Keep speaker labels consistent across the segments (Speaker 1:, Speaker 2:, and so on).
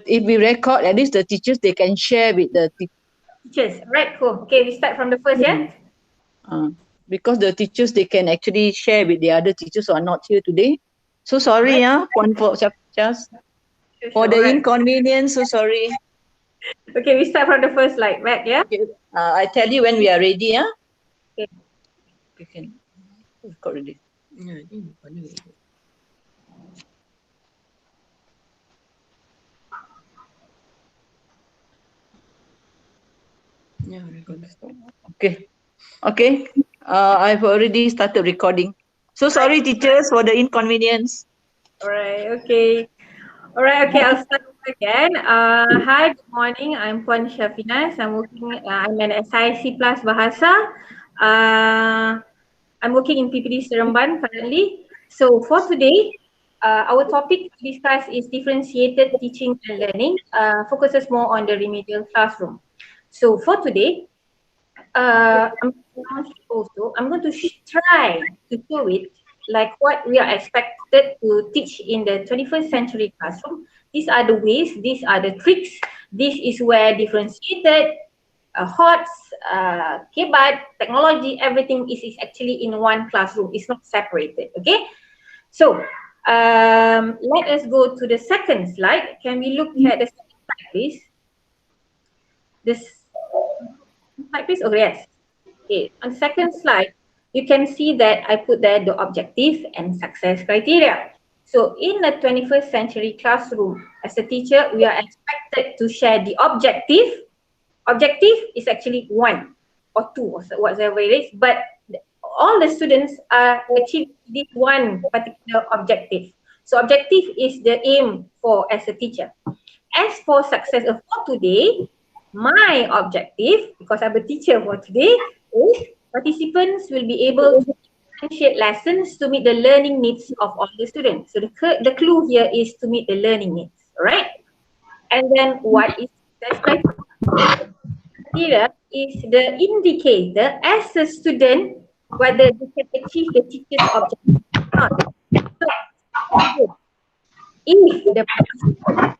Speaker 1: if we record, at least the teachers, they can share with the
Speaker 2: teachers. Right, cool. Okay, we start from the first, yeah?
Speaker 1: because the teachers, they can actually share with the other teachers who are not here today. So sorry,
Speaker 2: Right.
Speaker 1: Puan, for just
Speaker 2: Sure,
Speaker 1: for
Speaker 2: sure.
Speaker 1: the
Speaker 2: All right.
Speaker 1: inconvenience. So sorry.
Speaker 2: Okay, we start from the first slide, right? Yeah?
Speaker 1: Okay. I tell you when we are ready.
Speaker 2: Okay.
Speaker 1: We can record already. Yeah, I think already. Yeah, record. Okay. Okay. I've already started recording. So
Speaker 2: Right.
Speaker 1: sorry, teachers, for the inconvenience.
Speaker 2: All right. Okay. All right. Okay. I'll start again. Hi. Good morning. I'm Puan Syafinas. I'm working. I'm an SIC plus Bahasa. Uh, I'm working in PPD Seremban currently. So for today, our topic to discuss is differentiated teaching and learning. Focuses more on the remedial classroom. So for today, I'm going to try to show it like what we are expected to teach in the 21st century classroom. These are the ways, these are the tricks. This is where differentiated, HOTS, KBAT, technology, everything is actually in one classroom. It's not separated. Okay, so let us go to the second slide. Can we look at the second slide, please? This slide, please. Oh yes. Okay, on the second slide, you can see that I put there the objective and success criteria. So in the 21st century classroom, as a teacher, we are expected to share the objective. Objective is actually one or two or whatever it is, but all the students are achieving this one particular objective. So objective is the aim for as a teacher. As for success for today, my objective, because I'm a teacher for today, is participants will be able to differentiate lessons to meet the learning needs of all the students. So the clue here is to meet the learning needs, right? And then what is success criteria? Criteria is the indicator as a student whether they can achieve the teacher's objective or not. So, if the participant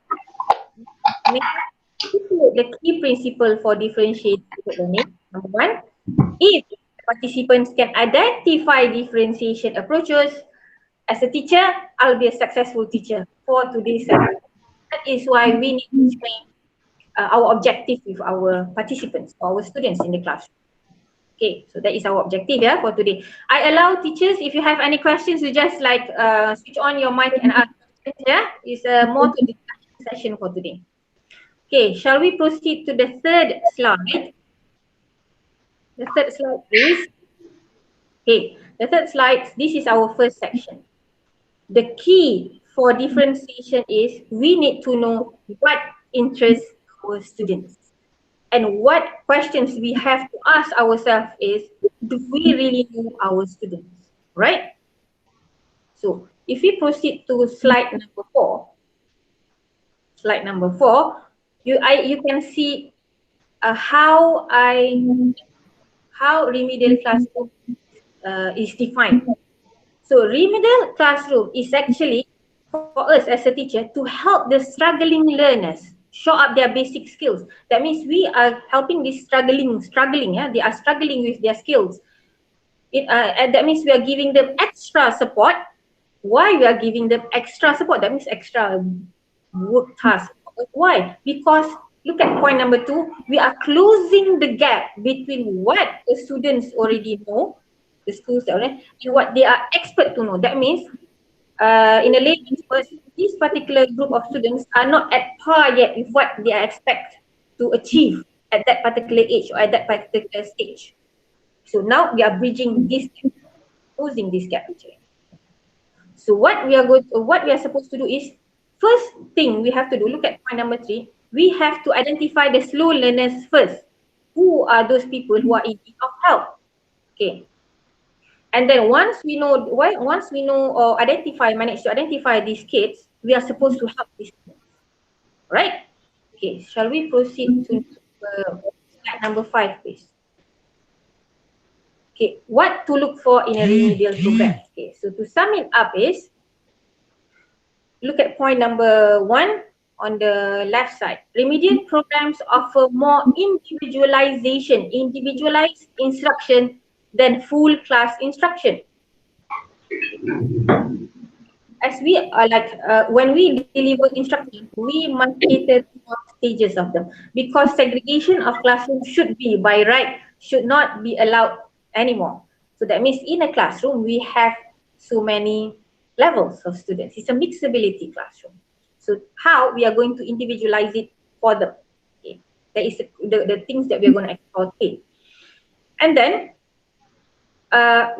Speaker 2: the key principle for differentiated learning. Number one, if participants can identify differentiation approaches, as a teacher, I'll be a successful teacher for today's session. That is why we need to change our objective with our participants, our students in the classroom. Okay, so that is our objective, yeah, for today. I allow teachers, if you have any questions, you just like switch on your mic and ask questions, yeah. It's more to discussion session for today. Okay, shall we proceed to the third slide? The third slide, please. Okay, the third slide, this is our first section. The key for differentiation is we need to know what interests our students. And what questions we have to ask ourselves is, do we really know our students, right? So if we proceed to slide number 4, you can see how remedial classroom is defined. So remedial classroom is actually for us as a teacher to help the struggling learners show up their basic skills. That means we are helping this struggling, yeah, they are struggling with their skills. And that means we are giving them extra support. Why we are giving them extra support? That means extra work task. Why? Because look at point number 2, we are closing the gap between what the students already know, the schools and what they are expert to know. That means in a layman's words, this particular group of students are not at par yet with what they are expect to achieve at that particular age or at that particular stage. So now we are bridging this gap, closing this gap actually. So what we are supposed to do is, first thing we have to do, look at point number 3, we have to identify the slow learners first. Who are those people who are in need of help? Okay. And then once we know or manage to identify these kids, we are supposed to help these kids. Right? Okay, shall we proceed to slide number 5, please? Okay, what to look for in a remedial program? Okay, so to sum it up is, look at point number 1. on the left side. Remedial programs offer more individualized instruction than full class instruction. As we are when we deliver instruction, we must cater to all stages of them, because segregation of classroom should be by right, should not be allowed anymore. So that means in a classroom we have so many levels of students. It's a mixed ability classroom. So how we are going to individualize it for them? Okay, that is the things that we are going to explore today. And then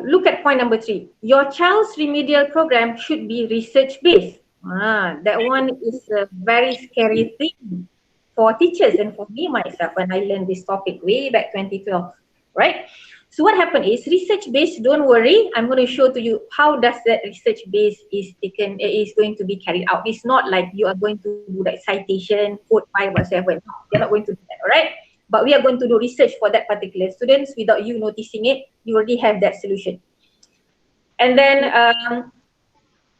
Speaker 2: look at point number 3. Your child's remedial program should be research-based. That one is a very scary thing for teachers and for me myself when I learned this topic way back 2012, right? So what happened is research-based, don't worry, I'm going to show to you how does that research-based is going to be carried out. It's not like you are going to do like citation, quote by whatsoever. No, you're not going to do that, all right? But we are going to do research for that particular students without you noticing it. You already have that solution. And then,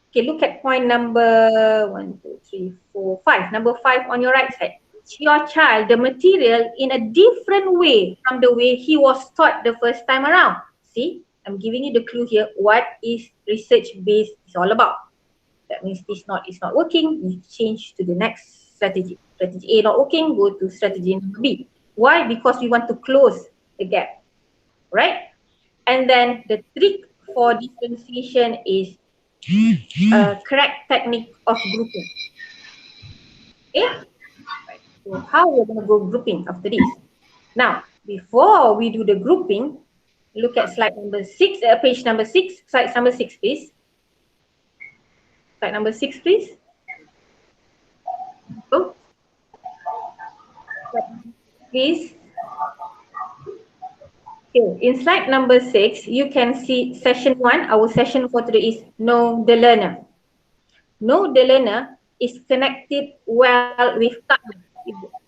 Speaker 2: okay, look at point number 1, 2, 3, 4, 5. Number 5 on your right side. Teach your child the material in a different way from the way he was taught the first time around. See, I'm giving you the clue here. What is research-based is all about. That means this is not working, you change to the next strategy. Strategy A not working, go to strategy number B. Why? Because we want to close the gap, right? And then the trick for differentiation is a correct technique of grouping. Okay? Right. So how we're going to go grouping after this? Now, before we do the grouping, look at slide number 6, page number 6, slide number 6, please. Slide number 6, please. Go. Please. Okay, in slide number 6, you can see session 1. Our session for today is Know the Learner. Know the Learner is connected well with Gartner.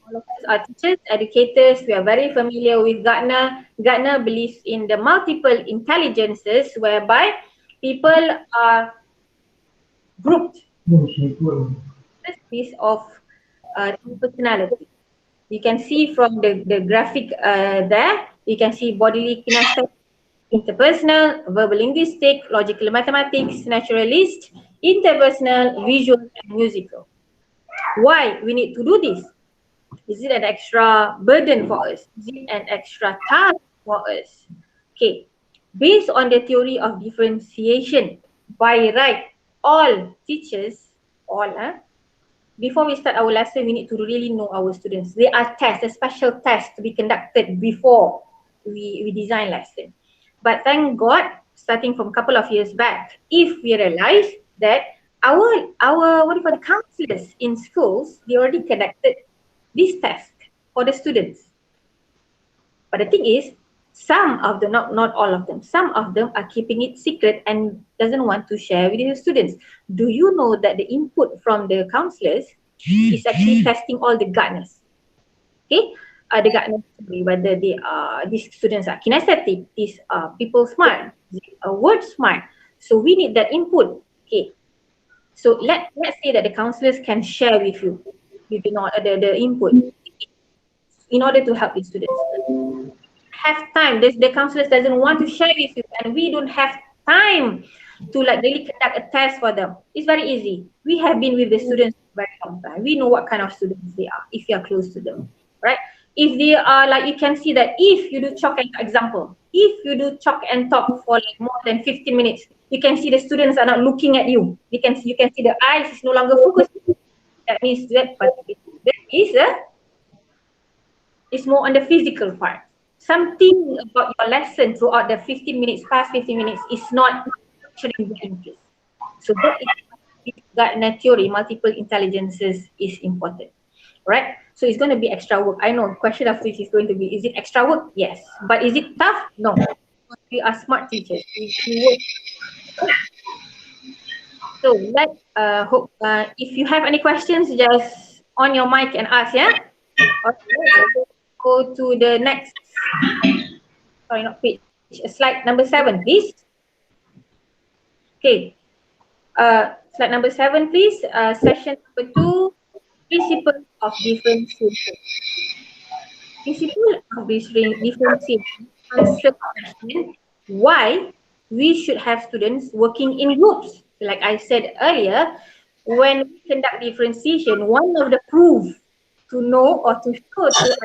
Speaker 2: All of us are teachers, educators. We are very familiar with Gartner. Gartner believes in the multiple intelligences whereby people are grouped based of personality. You can see from the graphic there, you can see bodily kinesthetic, interpersonal, verbal linguistic, logical mathematics, naturalist, interpersonal, visual, and musical. Why we need to do this? Is it an extra burden for us? Is it an extra task for us? Okay, based on the theory of differentiation, by right, all teachers, before we start our lesson, we need to really know our students. There are tests, a special test to be conducted before we design lesson. But thank God, starting from a couple of years back, if we realize that our the counselors in schools, they already conducted this test for the students. But the thing is, some of them, not all of them, some of them are keeping it secret and doesn't want to share with the students. Do you know that the input from the counselors is actually testing all the Gartners? Okay, the Gartners, whether they are, these students are kinesthetic, these are people smart, word smart. So we need that input. Okay, so let's say that the counselors can share with you, the input in order to help the students. Have time. The counselors doesn't want to share with you, and we don't have time to like really conduct a test for them. It's very easy. We have been with the students for a very long time. We know what kind of students they are if you are close to them, right? If they are like, you can see that if you do chalk and example, if you do chalk and talk for like more than 15 minutes, you can see the students are not looking at you. You can see the eyes is no longer focused. That means that is more on the physical part. Something about your lesson throughout the 15 minutes, past 15 minutes is not capturing the interest. So that is Gartner theory, multiple intelligences is important, right? So it's going to be extra work. I know question of this is going to be, is it extra work? Yes. But is it tough? No. We are smart teachers. We work. So let's hope, if you have any questions, just on your mic and ask, yeah? Okay, go to the next, sorry, not page, slide number 7, please. Okay, slide number 7, please. Session number 2, Principle of differentiation. Principle of differentiation answer the question why we should have students working in groups. Like I said earlier, when we conduct differentiation, one of the proof to know or to show to us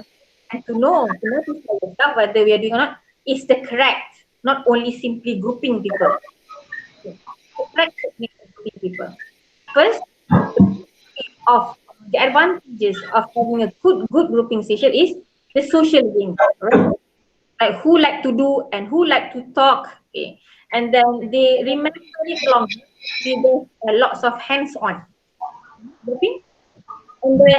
Speaker 2: and to know, to notice for yourself whether we are doing or not, is the correct, not only simply grouping people. The correct technique of grouping people. First, of the advantages of having a good grouping session is the social link, right? Like who like to do and who like to talk, okay, and then they remember it longer with lots of hands-on grouping, and they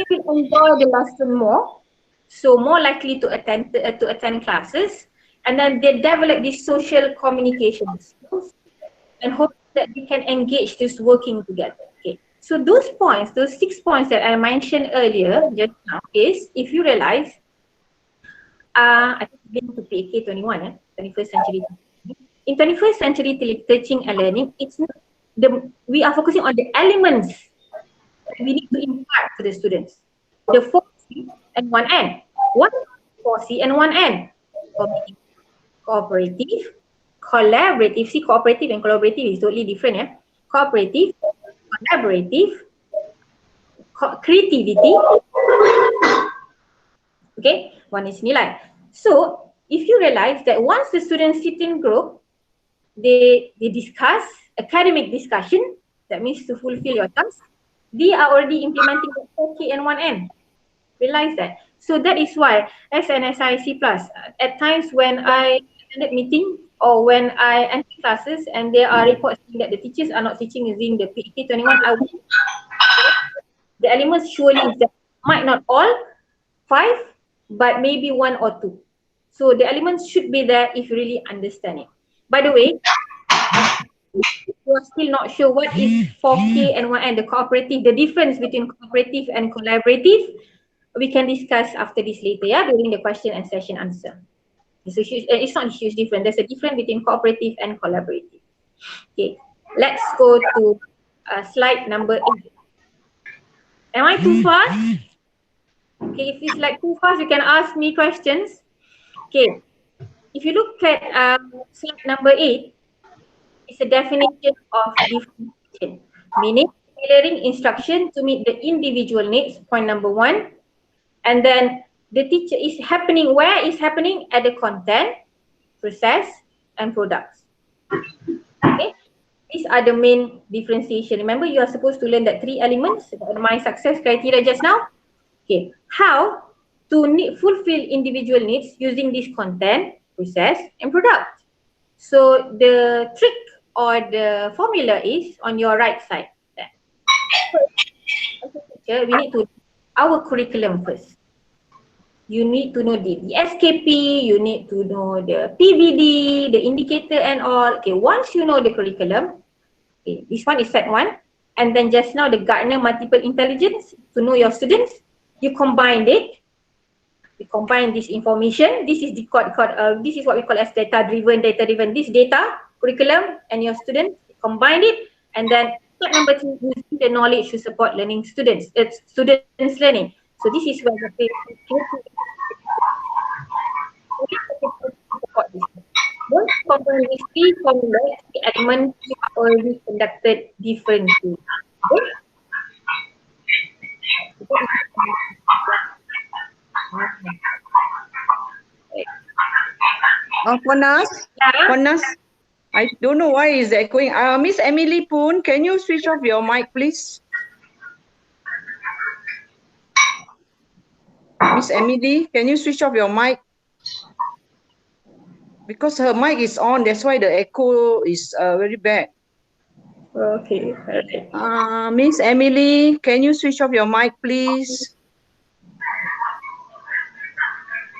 Speaker 2: will enjoy the lesson more, so more likely to attend classes, and then they develop these social communication skills and hope that we can engage this working together. Okay. So those points, those 6 points that I mentioned earlier just now is, if you realize, I think going to PK 21, 21st century. In 21st century teaching and learning, it's not we are focusing on the elements that we need to impart to the students. The 4C and 1N. What is 4C and 1N? Cooperative, collaborative. See, cooperative and collaborative is totally different, yeah. Cooperative, collaborative, creativity. Okay, one is nilai. So if you realize that once the students sit in group, they discuss academic discussion, that means to fulfill your task, they are already implementing the 4K and 1N. Realize that. So that is why as an SIC plus, at times when I attended meeting or when I enter classes and there are reports saying that the teachers are not teaching using the PET 21, I would, the elements surely is that might not all 5, but maybe 1 or 2. So the elements should be there if you really understand it. By the way, you are still not sure what is 4K and 1N, the cooperative, the difference between cooperative and collaborative, we can discuss after this later, yeah, during the question and session answer. It's not a huge difference. There's a difference between cooperative and collaborative. Okay, let's go to slide number 8. Am I too fast? Okay, if it's like too fast, you can ask me questions. Okay, if you look at slide number 8, it's a definition of differentiation, meaning tailoring instruction to meet the individual needs, point number 1. And then the teacher is happening, where is happening? At the content, process, and products. Okay, these are the main differentiation. Remember, you are supposed to learn that 3 elements, my success criteria just now. Okay, how to fulfill individual needs using this content, process, and product. So the trick or the formula is on your right side. As a teacher, we need to our curriculum first. You need to know the SKP, you need to know the PVD, the indicator and all. Okay, once you know the curriculum, okay, this one is set 1. And then just now the Gartner multiple intelligence, to know your students, you combine it. You combine this information. This is this is what we call as data driven. This data, curriculum and your students, combine it. And then step number 2, using the knowledge to support learning students. It's students learning. So this is where the support this. Once you combine these 3 formulas, the elements are already conducted differently. Okay?
Speaker 1: Ponas, I don't know why is echoing. Miss Emily Poon, can you switch off your mic, please? Miss Emily, can you switch off your mic? Because her mic is on, that's why the echo is very bad.
Speaker 2: Okay.
Speaker 1: Miss Emily, can you switch off your mic, please?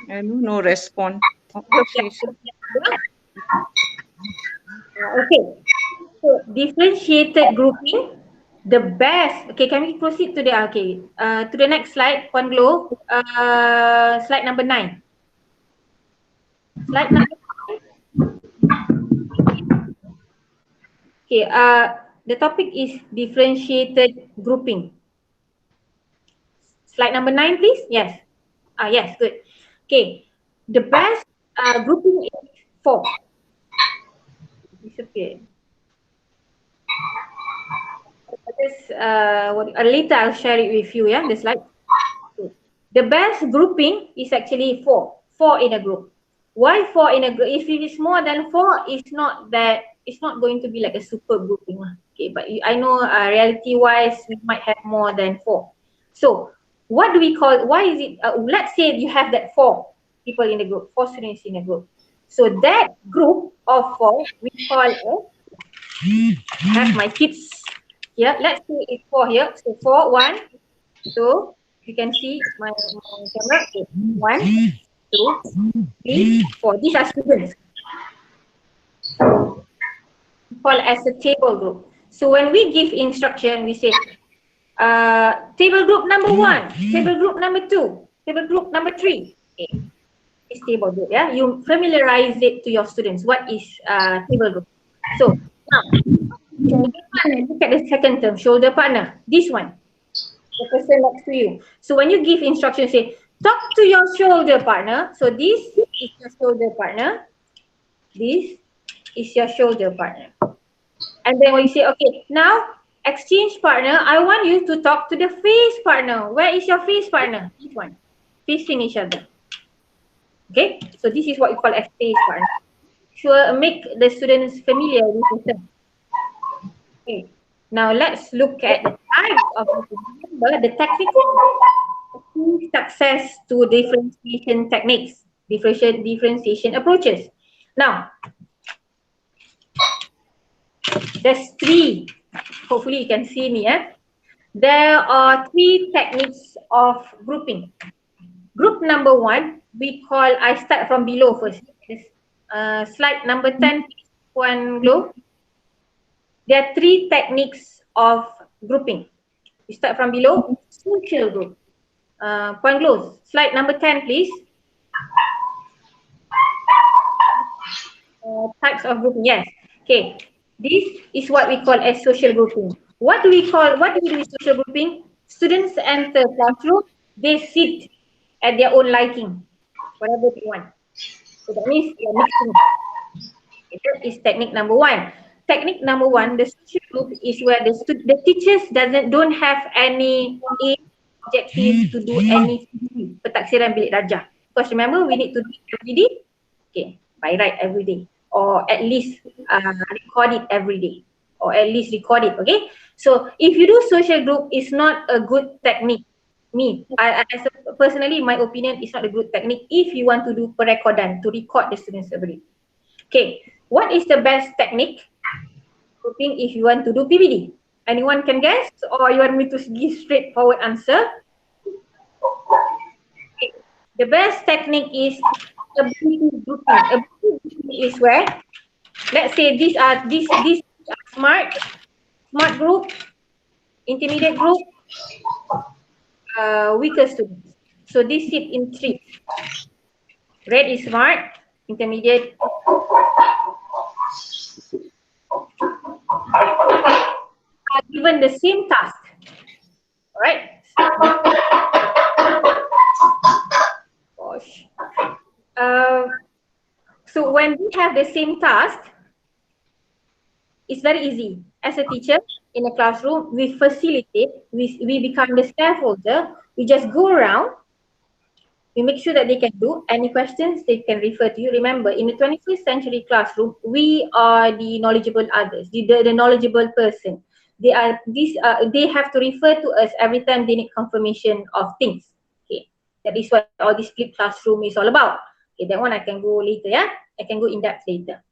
Speaker 1: And no response.
Speaker 2: Okay. So differentiated grouping, the best. Okay, can we proceed to the next slide, Puan Glow. Slide number 9. Slide number 9. Okay, the topic is differentiated grouping. Slide number 9, please. Yes. Yes, good. Okay. The best grouping is 4. Disappeared. Later I'll share it with you, yeah, the slide. The best grouping is actually 4. 4 in a group. Why 4 in a group? If it is more than 4, it's not going to be like a super grouping. Okay, but I know reality wise, we might have more than 4. So what do we call, why is it, let's say you have that 4 people in the group, 4 students in a group. So that group of 4, we call I have my kids here. Let's say it's 4 here. So 4, 1, 2, you can see my camera. Okay. 1, 2, 3, 4. These are students. Called as a table group. So when we give instruction, we say table group number 1, table group number 2, table group number 3. Okay. It's table group. Yeah, you familiarize it to your students. What is table group? So now look at the second term, shoulder partner. This one, the person next to you. So when you give instruction, say talk to your shoulder partner. So this is your shoulder partner. This is your shoulder partner. And then when you say, okay, now exchange partner, I want you to talk to the face partner. Where is your face partner? This one, facing each other. Okay, so this is what we call as face partner. Sure, make the students familiar with the term. Okay, now let's look at the types of remember the technical key success to differentiation techniques, differentiation approaches. Now, there's 3. Hopefully you can see me. There are 3 techniques of grouping. Group number 1, we call, I start from below first. Slide number 10, Puan Glow. There are 3 techniques of grouping. We start from below, social group. Puan Glow, slide number 10, please. Types of grouping, yes. Okay, this is what we call as social grouping. What do we do with social grouping? Students enter classroom, they sit at their own liking, whatever they want. So that means they are mixing. That is technique number 1. Technique number 1, the social group is where the teachers don't have any objective to do any pentaksiran bilik darjah. Because remember, we need to do it every day. Okay, by right every day, or at least record it every day, or at least record it. Okay, so if you do social group, it's not a good technique. Personally, my opinion, is not a good technique if you want to do perekodan, to record the students every day. Okay, what is the best technique grouping if you want to do PBD? Anyone can guess, or you want me to give straightforward answer? Okay. The best technique is ability grouping. Ability grouping is where, let's say these are smart group, intermediate group, weaker students. So these sit in 3. Red is smart, intermediate, are given the same task. All right. Gosh. So when we have the same task, it's very easy. As a teacher in a classroom, we facilitate, we become the scaffolder. We just go around, we make sure that they can do any questions, they can refer to you. Remember, in the 21st century classroom, we are the knowledgeable others, the knowledgeable person. They have to refer to us every time they need confirmation of things. Okay, that is what all this flipped classroom is all about. Okay, that one I can go later, yeah? I can go in depth later.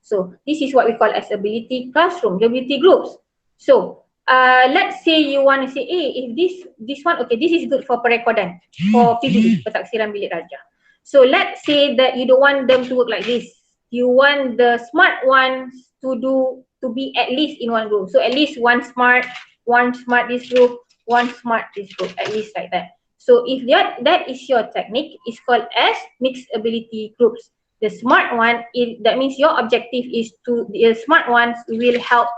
Speaker 2: So this is what we call as ability classroom, ability groups. So let's say you want to say, hey, if this one, okay, this is good for perekodan, for PBD, pentaksiran bilik darjah. So let's say that you don't want them to work like this. You want the smart ones to be at least in one group. So at least one smart this group, one smart this group, at least like that. So if that is your technique, it's called as mixed ability groups. The smart one, that means your objective is the smart ones will help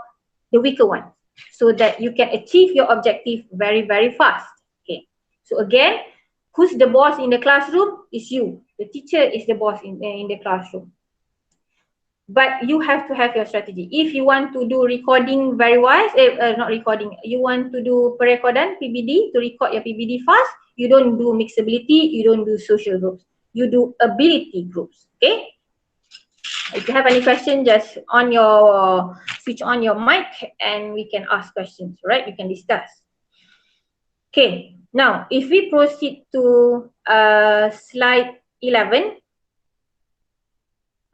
Speaker 2: the weaker ones so that you can achieve your objective very, very fast. Okay. So again, who's the boss in the classroom? Is you. The teacher is the boss in the classroom. But you have to have your strategy. If you want to do recording very wise, not recording, you want to do perekodan, PBD, to record your PBD fast, you don't do mixability, you don't do social groups. You do ability groups, okay? If you have any question, just switch on your mic and we can ask questions, right? We can discuss. Okay, now if we proceed to slide 11,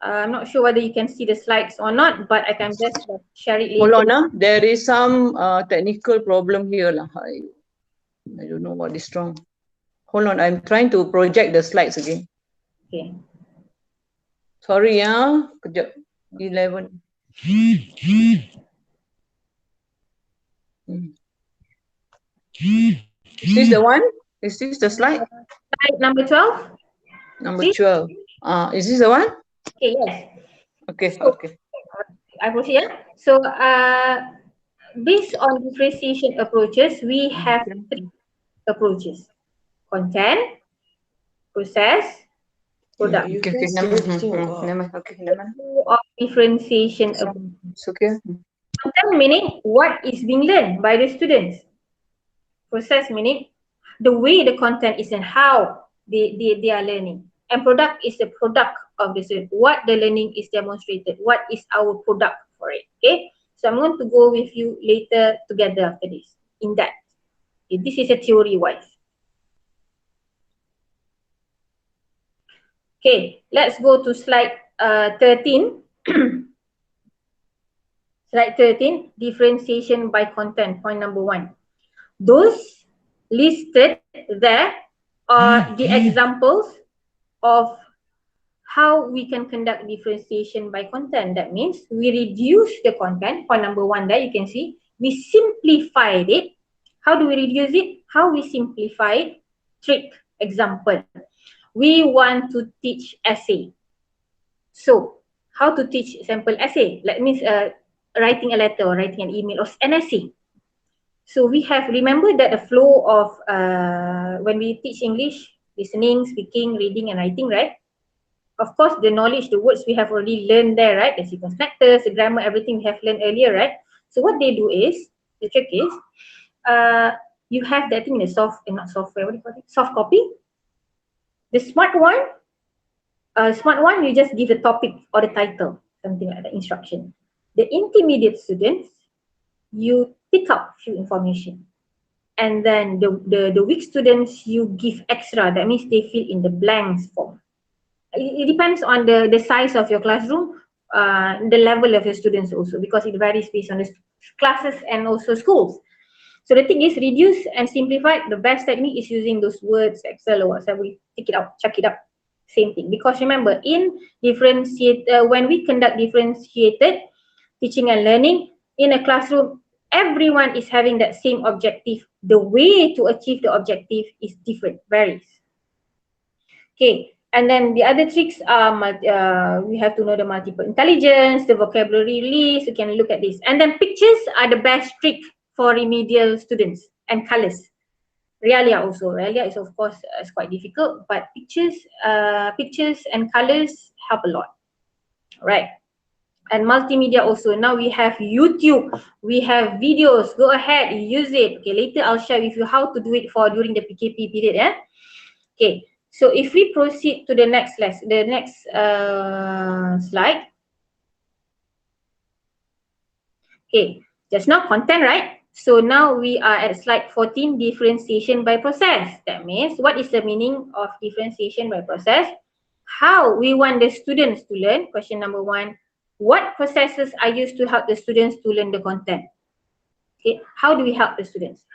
Speaker 2: I'm not sure whether you can see the slides or not, but I can just share it
Speaker 1: Hold
Speaker 2: later.
Speaker 1: on, there is some technical problem here. I don't know what is wrong. Hold on, I'm trying to project the slides again.
Speaker 2: Okay.
Speaker 1: Sorry, kejap. 11. Is this the one? Is this the slide?
Speaker 2: Slide number 12.
Speaker 1: Number
Speaker 2: Please.
Speaker 1: 12. Is this the one?
Speaker 2: Okay, yes.
Speaker 1: Okay,
Speaker 2: So,
Speaker 1: okay.
Speaker 2: I proceed. So, based on differentiation approaches, we have 3 approaches: content, process, product.
Speaker 1: Okay, okay. Never mind. Okay, never mind.
Speaker 2: Of differentiation approach.
Speaker 1: It's okay.
Speaker 2: Content meaning what is being learned by the students. Process meaning the way the content is and how they are learning. And product is the product of the student. What the learning is demonstrated. What is our product for it. Okay. So I'm going to go with you later together after this. In that. Okay, this is a theory wise. Okay, let's go to slide 13. Slide 13, differentiation by content, point number 1. Those listed there are the examples of how we can conduct differentiation by content. That means we reduce the content, point number 1 there you can see, we simplified it. How do we reduce it? How we simplify it? Trick example. We want to teach essay. So, how to teach sample essay? That means writing a letter or writing an email or an essay. So we have, remember that the flow of when we teach English, listening, speaking, reading and writing, right? Of course, the knowledge, the words we have already learned there, right? The sequence factors, the grammar, everything we have learned earlier, right? So what they do is, the trick is, you have that thing in the not software, what do you call it? Soft copy. The smart one, you just give the topic or the title, something like that, instruction. The intermediate students, you pick up few information. And then the weak students, you give extra. That means they fill in the blanks form. It depends on the size of your classroom, the level of your students also, because it varies based on the classes and also schools. So the thing is, reduce and simplify. The best technique is using those words, Excel or whatever. Take it out, check it up. Same thing. Because remember, in when we conduct differentiated teaching and learning in a classroom, everyone is having that same objective. The way to achieve the objective is different, varies. Okay, and then the other tricks are we have to know the multiple intelligence, the vocabulary list. You can look at this. And then pictures are the best trick for remedial students, and colors. Realia also. Realia is of course is quite difficult, but pictures and colors help a lot. Right. And multimedia also. Now we have YouTube, we have videos. Go ahead, use it. Okay, later I'll share with you how to do it for during the PKP period. Okay, so if we proceed to the next slide. Okay, just now content, right? So now we are at slide 14, differentiation by process. That means what is the meaning of differentiation by process? How we want the students to learn, question number 1. What processes are used to help the students to learn the content? Okay, how do we help the students?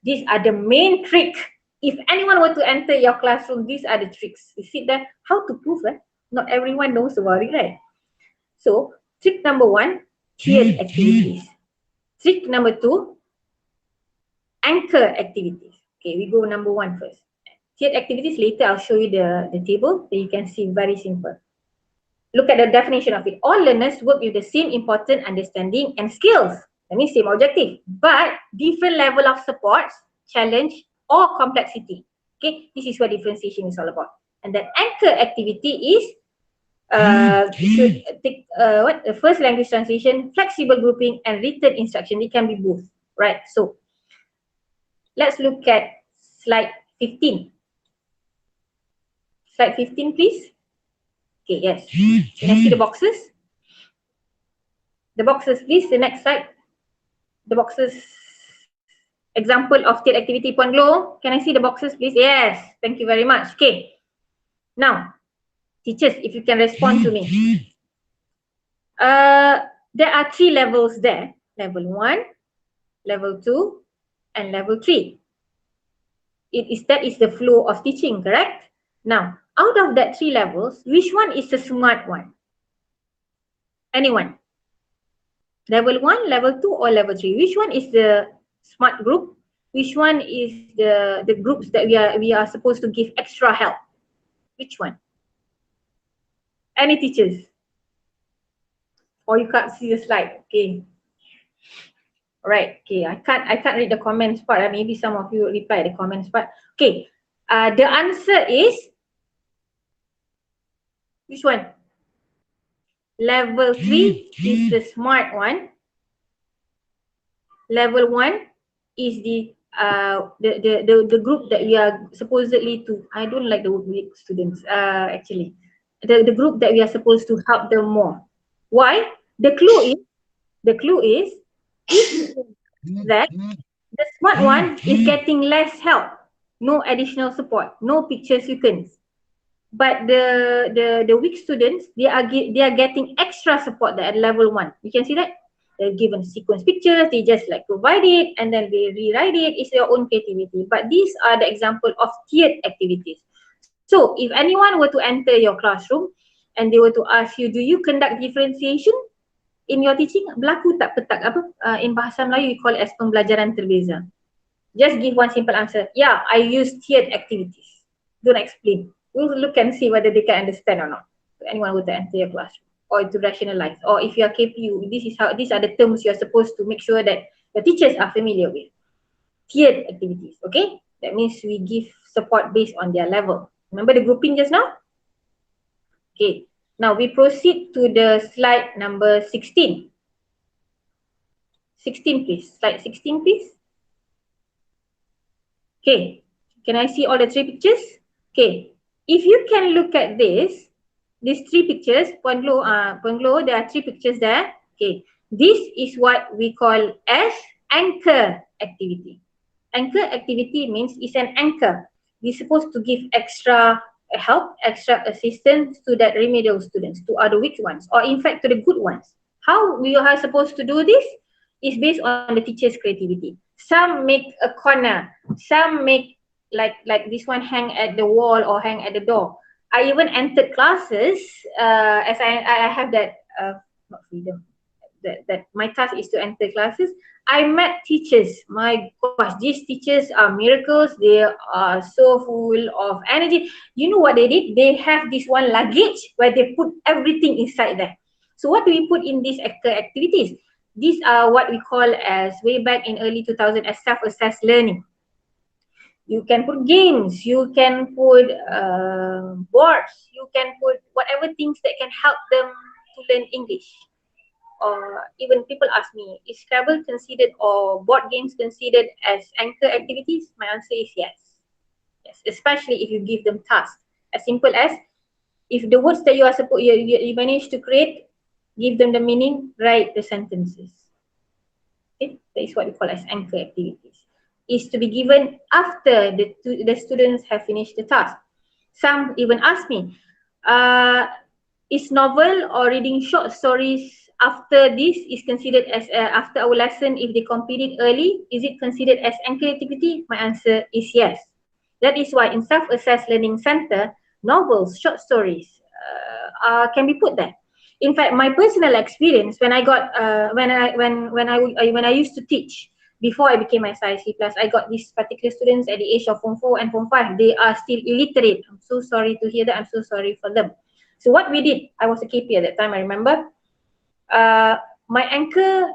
Speaker 2: These are the main trick. If anyone were to enter your classroom, these are the tricks. You see that? How to prove it? Not everyone knows about it, right? So, trick number 1, tiered activities. Trick number 2, anchor activities. Okay, we go number 1 first. Tiered activities, later I'll show you the table that you can see, very simple. Look at the definition of it. All learners work with the same important understanding and skills. That means same objective, but different level of support, challenge, or complexity. Okay, this is what differentiation is all about. And then anchor activity is should take what the first language translation, flexible grouping, and written instruction. It can be both, right? So let's look at slide 15. Slide 15, please. Okay, yes. Can I see the boxes? The boxes, please. The next slide. The boxes. Example of state activity Puan Glow. Can I see the boxes, please? Yes. Thank you very much. Okay. Now, teachers, if you can respond to me. There are 3 levels there. Level 1, level 2, and level 3. That is the flow of teaching, correct? Now, out of that 3 levels, which one is the smart one? Anyone? Level 1, level 2, or level 3? Which one is the smart group? Which one is the groups that we are supposed to give extra help? Which one? Any teachers? Or you can't see the slide? Okay. Alright, okay. I can't read the comments part. Maybe some of you reply the comments part. Okay. The answer is which one? Level 3 is the smart one. Level 1 is the group that we are supposedly to. I don't like the word weak students. Actually, the group that we are supposed to help them more. Why? The clue is if that the smart one is getting less help, no additional support, no picture sequence. But the weak students, they are getting extra support at level 1. You can see that they're given sequence pictures, they just like provide it and then they rewrite it. It's their own creativity. But these are the example of tiered activities. So if anyone were to enter your classroom and they were to ask you, do you conduct differentiation in your teaching? Berlaku tak petak apa? In bahasa Melayu we call it as pembelajaran terbeza. Just give one simple answer. Yeah, I use tiered activities. Don't explain. We'll look and see whether they can understand or not. So anyone who to enter your classroom or to rationalize, or if you are KPU, these are the terms you are supposed to make sure that the teachers are familiar with. Tiered activities, okay? That means we give support based on their level. Remember the grouping just now? Okay. Now we proceed to the slide number 16. 16 please. Slide 16 please. Okay. Can I see all the 3 pictures? Okay. If you can look at these 3 pictures, Puan Glow, there are 3 pictures there. Okay. This is what we call as anchor activity. Anchor activity means it's an anchor. We're supposed to give extra help, extra assistance to that remedial students, to other weak ones, or in fact to the good ones. How we are supposed to do this is based on the teacher's creativity. Some make a corner, some make like this one hang at the wall or hang at the door. I even entered classes as I have that not freedom. That my task is to enter classes. I met teachers. My gosh, these teachers are miracles. They are so full of energy. You know what they did? They have this one luggage where they put everything inside there. So what do we put in these activities? These are what we call as way back in early 2000 as self-assessed learning. You can put games, you can put boards, you can put whatever things that can help them to learn English. Or even people ask me, is Scrabble considered or board games considered as anchor activities? My answer is yes. Yes, especially if you give them tasks. As simple as if the words that you are you manage to create, give them the meaning, write the sentences. Okay? That is what we call as anchor activities. Is to be given after the students have finished the task. Some even ask me, is novel or reading short stories after this is considered as after our lesson, if they complete it early, is it considered as anchor activity? My answer is yes. That is why in self-assessed learning center, novels, short stories can be put there. In fact, my personal experience when I got when I used to teach before I became SIC plus, I got these particular students at the age of Form 4 and Form 5. They are still illiterate. I'm so sorry to hear that. I'm so sorry for them. So what we did, I was a KP at that time, I remember. My anchor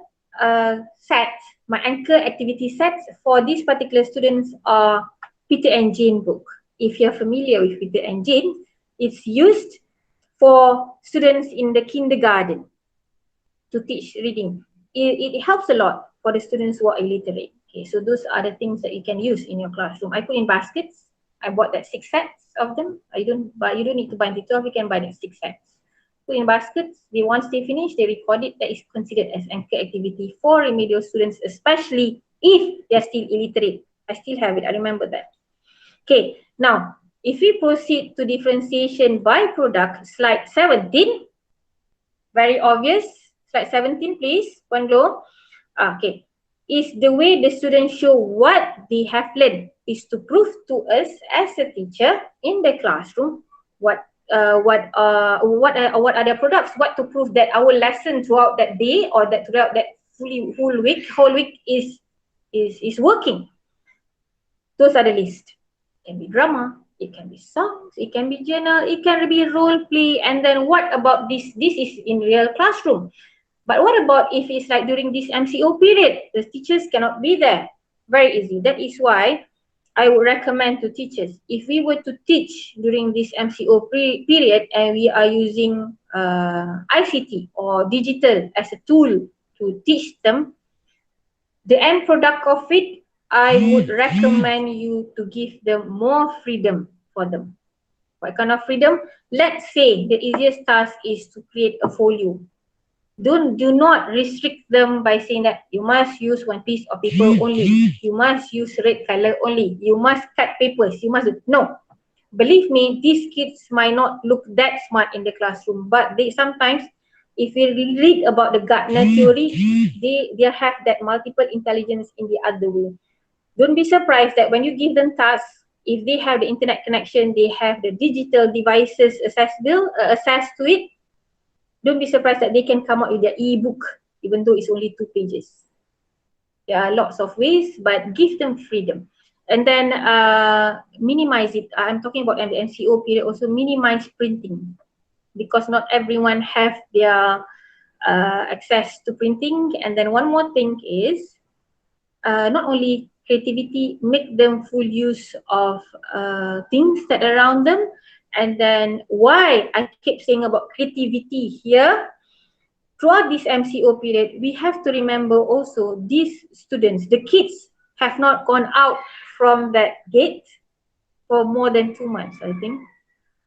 Speaker 2: sets, my anchor activity sets for these particular students are Peter and Jane book. If you're familiar with Peter and Jane, it's used for students in the kindergarten to teach reading. It helps a lot for the students who are illiterate. Okay, so those are the things that you can use in your classroom. I put in baskets. I bought that 6 sets of them. But you don't need to buy the 12. You can buy the 6 sets. Put in baskets. Once they finish, they record it. That is considered as anchor activity for remedial students, especially if they are still illiterate. I still have it. I remember that. Okay, now if we proceed to differentiation by product, slide 17. Very obvious. Slide 17, please. One glow. Okay. Is the way the students show what they have learned is to prove to us as a teacher in the classroom what are their products, what to prove that our lesson throughout that day or that throughout that whole week is working. Those are the list. It can be drama, it can be songs, it can be journal, it can be role play. And then what about this? This is in real classroom. But what about if it's like during this MCO period, the teachers cannot be there? Very easy. That is why I would recommend to teachers, if we were to teach during this MCO period and we are using ICT or digital as a tool to teach them, the end product of it, I would recommend you to give them more freedom for them. What kind of freedom? Let's say the easiest task is to create a folio. Do not restrict them by saying that you must use one piece of paper only. You must use red color only. You must cut papers. You must no. Believe me, these kids might not look that smart in the classroom, but they sometimes, if we read about the Gartner theory, they have that multiple intelligence in the other way. Don't be surprised that when you give them tasks, if they have the internet connection, they have the digital devices access to it, don't be surprised that they can come up with their e-book, even though it's only 2 pages. There are lots of ways, but give them freedom. And then minimize it. I'm talking about the MCO period, also minimize printing, because not everyone have their access to printing. And then one more thing is, not only creativity, make them full use of things that are around them. And then why I keep saying about creativity here, throughout this MCO period, we have to remember also these students, the kids, have not gone out from that gate for more than 2 months, I think.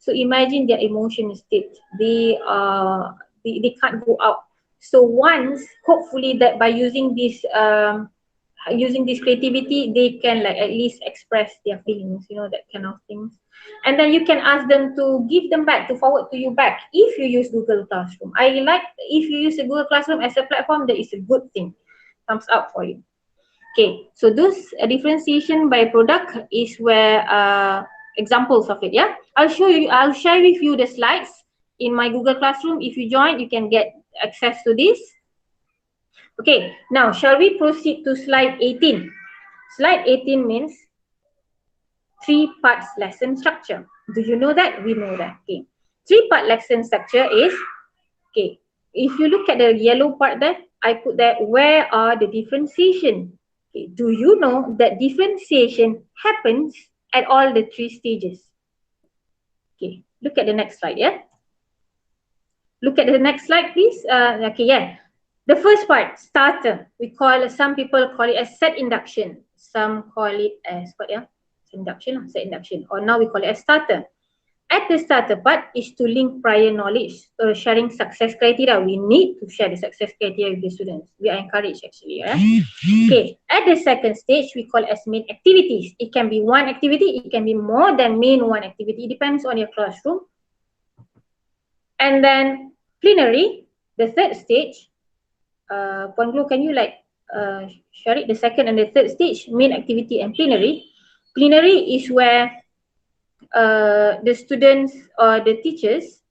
Speaker 2: So imagine their emotional state. They can't go out. So once, hopefully, that by using this creativity, they can like at least express their feelings, that kind of things. And then you can ask them to give them back, to forward to you back if you use Google Classroom. I like if you use a Google Classroom as a platform, that is a good thing. Thumbs up for you. Okay, so those differentiation by product is where examples of it. Yeah, I'll share with you the slides in my Google Classroom. If you join, you can get access to this. Okay, now shall we proceed to slide 18? Slide 18 means 3 parts lesson structure. Do you know that? We know that. Okay, 3-part lesson structure is, okay, if you look at the yellow part there, I put there, where are the differentiation? Okay, do you know that differentiation happens at all the 3 stages? Okay, look at the next slide, yeah? Look at the next slide, please. Okay, yeah. The first part, starter, some people call it as set induction. Some call it as what, yeah? Set induction. Or now we call it as starter. At the starter part is to link prior knowledge or sharing success criteria. We need to share the success criteria with the students. We are encouraged actually. Yeah? Okay. At the second stage, we call as main activities. It can be one activity. It can be more than main one activity. It depends on your classroom. And then plenary, the third stage. Puan Glu, can you share it? The second and the third stage, main activity and plenary. Plenary is where the students or the teachers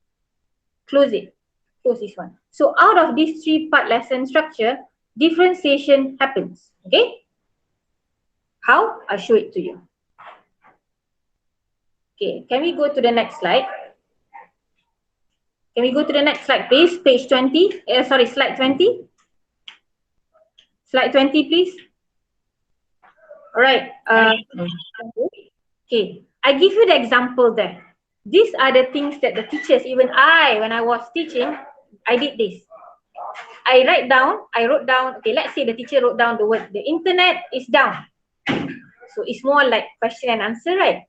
Speaker 2: close this one. So out of this 3-part lesson structure, differentiation happens. Okay? How? I'll show it to you. Okay, can we go to the next slide? Can we go to the next slide, please? Page 20. Slide 20. Slide 20, please. All right. Okay, I give you the example there. These are the things that the teachers, even I, when I was teaching, I did this. I wrote down, okay, let's say the teacher wrote down the word, the internet is down. So it's more like question and answer, right?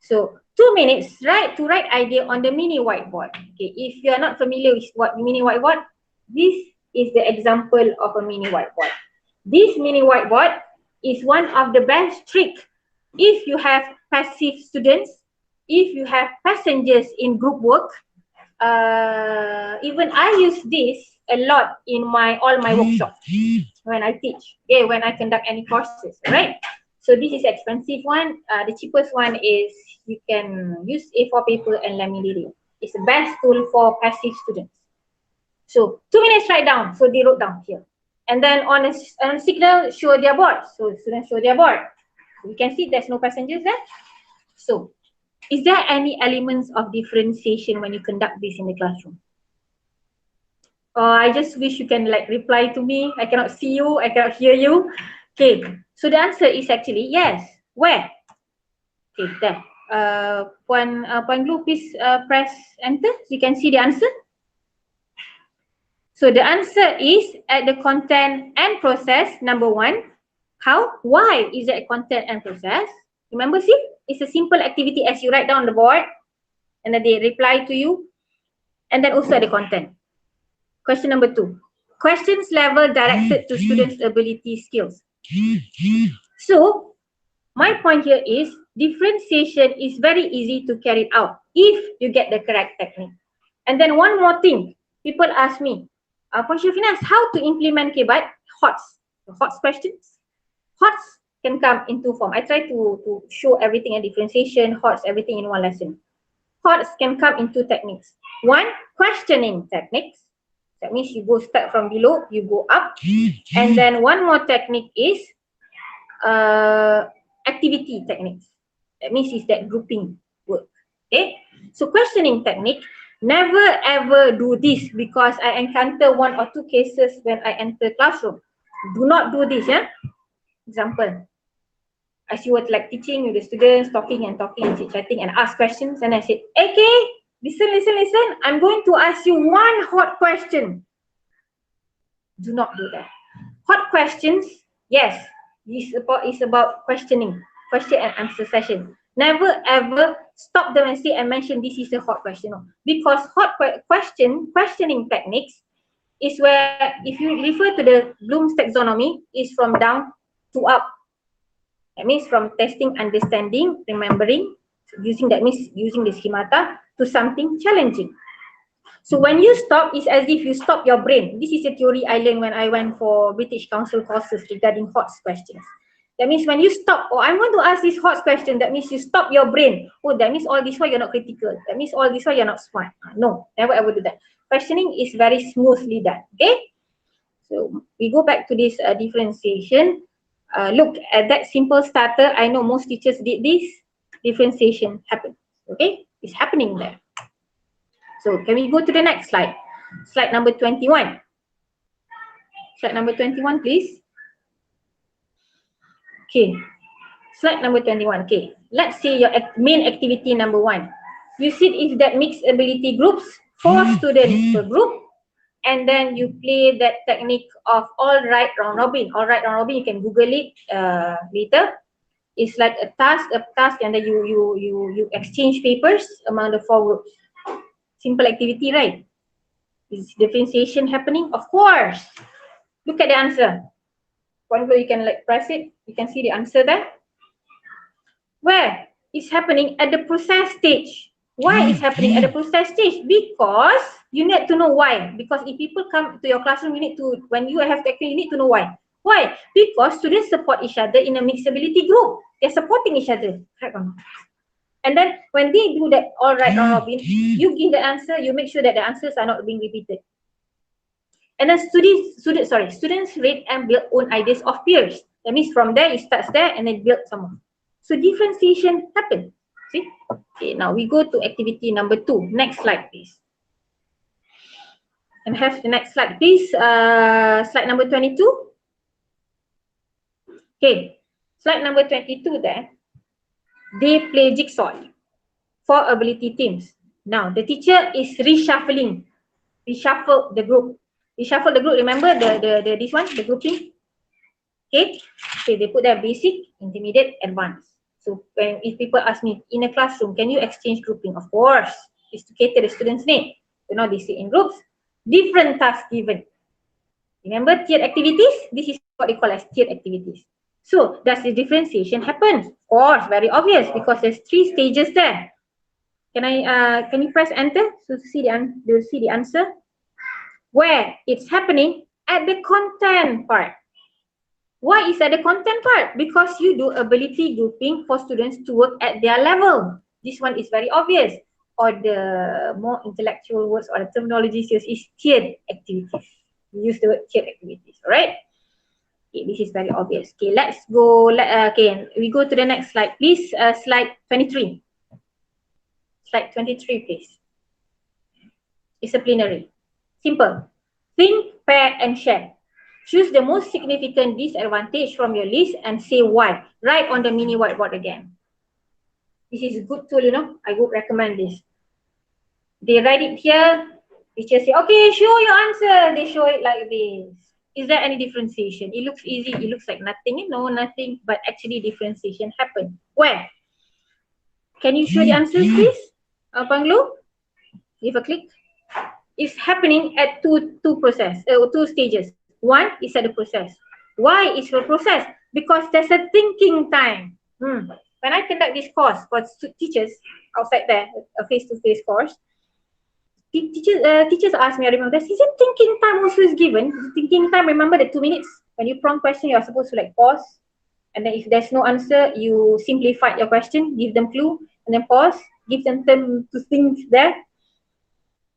Speaker 2: So 2 minutes, right, to write idea on the mini whiteboard. Okay, if you are not familiar with what mini whiteboard, this is the example of a mini whiteboard. This mini whiteboard is one of the best trick if you have passive students, if you have passengers in group work. Even I use this a lot in all my workshops when I teach, okay, when I conduct any courses, right? So this is expensive one. The cheapest one is you can use A4 paper and laminating. It's the best tool for passive students. So 2 minutes write down. So they wrote down here. And then on a signal, show their board. So students show their board. You can see there's no passengers there. So is there any elements of differentiation when you conduct this in the classroom? I just wish you can like reply to me. I cannot see you. I cannot hear you. Okay. So the answer is actually yes. Where? Okay, there. Point blue, please press enter. You can see the answer. So the answer is at the content and process, number 1. How? Why is it content and process? Remember, see? It's a simple activity as you write down the board and then they reply to you. And then also the content. Question number 2. Questions level directed to students' ability skills. So, my point here is differentiation is very easy to carry out if you get the correct technique. And then one more thing, people ask me, Puan Finance, how to implement KBAT HOTS? HOTS questions. HOTS can come in 2 forms. I try to show everything in differentiation, HOTS, everything in one lesson. HOTS can come in 2 techniques. One, questioning techniques. That means you go start from below, you go up. And then one more technique is activity techniques. That means it's that grouping work. Okay. So questioning technique, never ever do this because I encounter 1 or 2 cases when I enter classroom. Do not do this, yeah. Example, as you were like teaching with the students, talking and chit-chatting and ask questions, and I said, okay, listen. I'm going to ask you 1 hot question. Do not do that. Hot questions, yes, is about questioning, question and answer session. Never ever stop them and say and mention this is a hot question. No. Because questioning techniques is where, if you refer to the Bloom's taxonomy, is from down to up. That means from testing, understanding, remembering, using the schemata to something challenging. So when you stop, it's as if you stop your brain. This is a theory I learned when I went for British Council courses regarding HOTS questions. That means when you stop, I want to ask this HOTS question, that means you stop your brain. That means all this while you're not critical. That means all this while you're not smart. No, never ever do that. Questioning is very smoothly done, okay? So we go back to this differentiation. Look at that simple starter. I know most teachers did this. Differentiation happens, okay? It's happening there. So can we go to the next slide? Slide number 21. Slide number 21, please. Okay. Slide number 21. Okay. Let's say your main activity number 1. You sit if that mixed ability groups, 4 students per group, and then you play that technique of all right round robin. All right round robin, you can Google it later. It's like a task, and then you exchange papers among the 4 groups. Simple activity, right? Is differentiation happening? Of course. Look at the answer. One where you can like press it, you can see the answer there. Where? It's happening at the process stage. Why it's happening at the process stage? Because you need to know why. Because if people come to your classroom, when you have to actually, you need to know why. Why? Because students support each other in a mixed ability group. They're supporting each other. And then when they do that all right round robin, you give the answer, you make sure that the answers are not being repeated. And then students rate and build own ideas of peers. That means from there, you start there and then build some more. So differentiation happens. See? Okay, now we go to activity number 2. Next slide, please. And have the next slide, please. Slide number 22. Okay, slide number 22 there. They play jigsaw for ability teams. Now the teacher is reshuffle the group. Reshuffle the group, remember the this one, the grouping? Okay, so they put their basic, intermediate, advanced. So if people ask me in a classroom, can you exchange grouping? Of course, it's to cater the students' need. So now they sit in groups, different tasks given. Remember tiered activities? This is what they call as tiered activities. So does the differentiation happen? Of course, very obvious because there's 3 stages there. Can you press enter to see the answer? Where it's happening at the content part. Why is at the content part? Because you do ability grouping for students to work at their level. This one is very obvious. Or the more intellectual words or the terminology used is tiered activities. We use the word tiered activities, alright? Okay, this is very obvious. Okay, let's go. We go to the next slide, please. Slide 23. Slide 23, please. Disciplinary. Simple. Think, pair, and share. Choose the most significant disadvantage from your list and say why. Write on the mini whiteboard again. This is a good tool, you know. I would recommend this. They write it here. Teacher say, okay, show your answer. They show it like this. Is there any differentiation? It looks easy. It looks like nothing. No, nothing. But actually differentiation happened. Where? Can you show the answers, please? Panglu? Give a click. It's happening at two stages. One is at the process. Why is the process? Because there's a thinking time. When I conduct this course for teachers outside there, a face-to-face course, teachers ask me, I remember, is it thinking time also is given? Thinking time, remember the 2 minutes? When you prompt question, you're supposed to like pause. And then if there's no answer, you simplify your question, give them clue, and then pause, give them time to think there.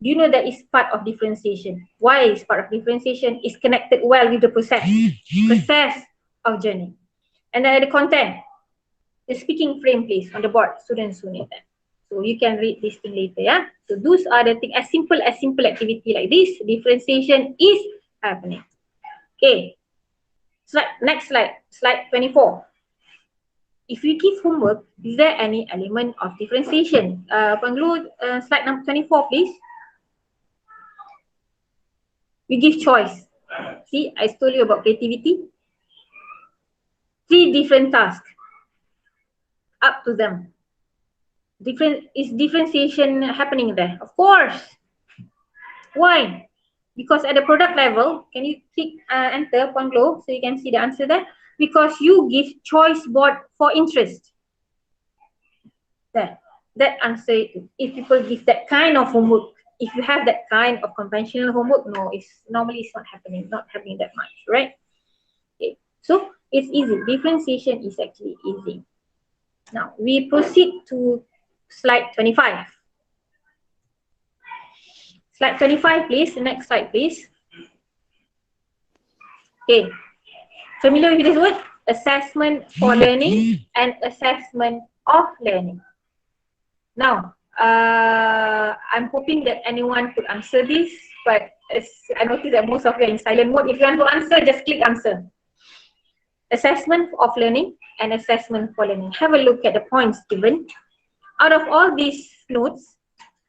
Speaker 2: Do you know that is part of differentiation? Why is part of differentiation? Is connected well with the process of journey. And then the content, the speaking frame, please, on the board, students who need that. So you can read this thing later, yeah? So those are the things, as simple activity like this, differentiation is happening. Okay. Next slide, slide 24. If you give homework, is there any element of differentiation? Panglu, slide number 24, please. We give choice. See, I told you about creativity. 3 different tasks. Up to them. Is differentiation happening there? Of course. Why? Because at the product level, can you click enter, Panglo, so you can see the answer there? Because you give choice board for interest. There. That answer it. If people give that kind of homework, if you have that kind of conventional homework, no, it's not happening that much, right? Okay, so it's easy. Differentiation is actually easy. Now we proceed to slide 25. Slide 25, please. Next slide, please. Okay, familiar with this word? Assessment for learning and assessment of learning. Now, I'm hoping that anyone could answer this, but I noticed that most of you are in silent mode. If you want to answer, just click answer. Assessment of learning and assessment for learning. Have a look at the points given. Out of all these notes,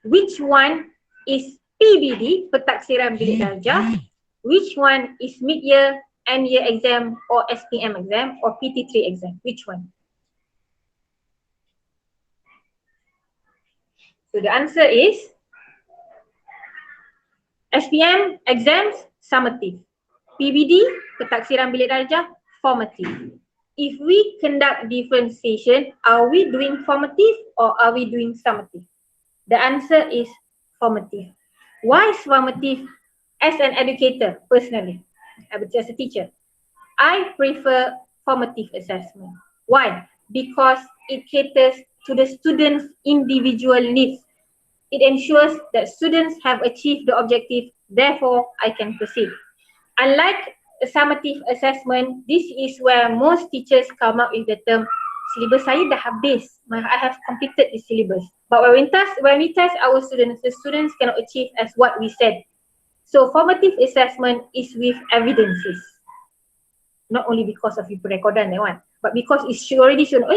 Speaker 2: which one is PBD, pentaksiran bilik darjah? Which one is mid-year, end-year exam, or SPM exam, or PT3 exam? Which one? So the answer is SPM exams summative, PBD pentaksiran bilik darjah formative. If we conduct differentiation, are we doing formative or are we doing summative? The answer is formative. Why is formative? As an educator, personally, as a teacher, I prefer formative assessment. Why? Because it caters to the students' individual needs. It ensures that students have achieved the objective, therefore I can proceed. Unlike a summative assessment, this is where most teachers come up with the term, syllabus saya dah habis, I have completed the syllabus. But when we test our students, the students cannot achieve as what we said. So formative assessment is with evidences. Not only because of recordan that one, But because it's already shown, oh,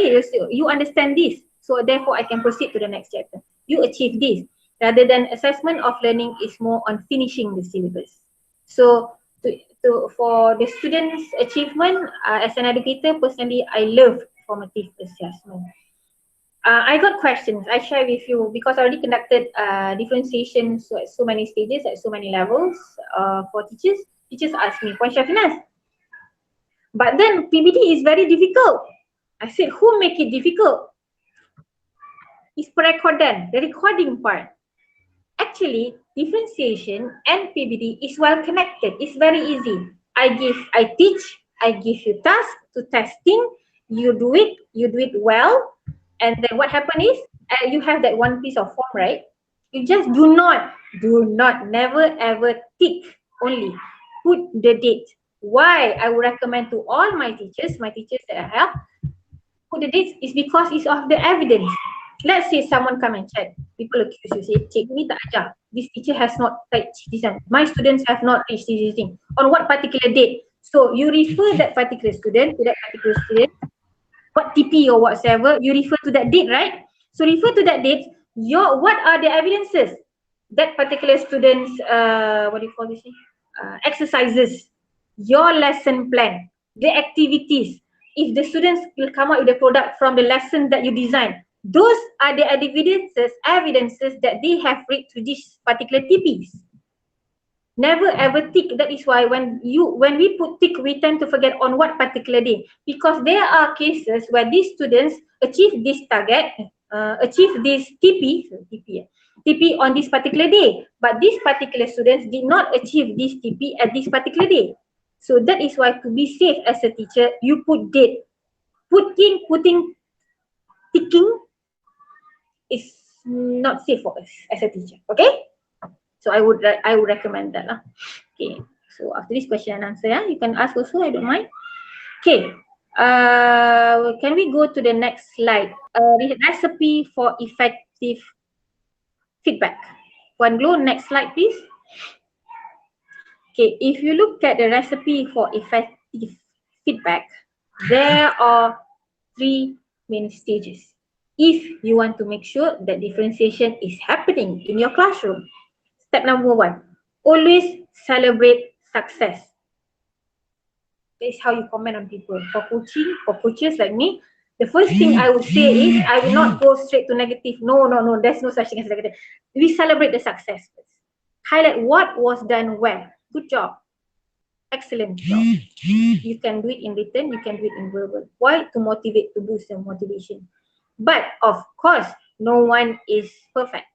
Speaker 2: you understand this, so therefore I can proceed to the next chapter. You achieve this. Rather than assessment of learning is more on finishing the syllabus. So for the students' achievement, as an educator, personally, I love formative assessment. I got questions. I share with you because I already conducted differentiation at so many stages, at so many levels for teachers. Teachers ask me, Puan Syafinas, but then PBD is very difficult. I said, who make it difficult? It's perekodan, the recording part. Actually, differentiation and PBD is well connected. It's very easy. I teach, I give you task to testing, you do it well, and then what happens is you have that one piece of form, right? You just do not, never ever tick only. Put the date. Why I would recommend to all my teachers that I have, put the dates is because it's of the evidence. Let's say someone come and check. People accuse you, say, Cik, ni tak ajar. This teacher has not reached this one. My students have not reached this thing. On what particular date? So you refer that particular student to that particular student, what TP or whatsoever, you refer to that date, right? So refer to that date. What are the evidences? That particular student's, what do you call this? Exercises, your lesson plan, the activities. If the students will come out with the product from the lesson that you design, those are the evidences that they have read to this particular TPs. Never ever tick. That is why when we put tick, we tend to forget on what particular day, because there are cases where these students achieve this target, achieve this TP on this particular day, but these particular students did not achieve this TP at this particular day. So that is why, to be safe as a teacher, you put date. Ticking is not safe for us as a teacher. Okay, so I would recommend that lah. Okay, so after this question and answer, you can ask also, I don't mind. Okay, can we go to the next slide? Recipe for effective feedback. Puan Glow, next slide please. Okay, if you look at the recipe for effective feedback, there are 3 main stages. If you want to make sure that differentiation is happening in your classroom, step number 1, always celebrate success. That is how you comment on people. For coaches like me, the first thing I would say is, I will not go straight to negative. No, there's no such thing as negative. We celebrate the success first. Highlight what was done well. Good job. Excellent job. You can do it in written, you can do it in verbal. Why? To motivate, to boost the motivation. But of course, no one is perfect.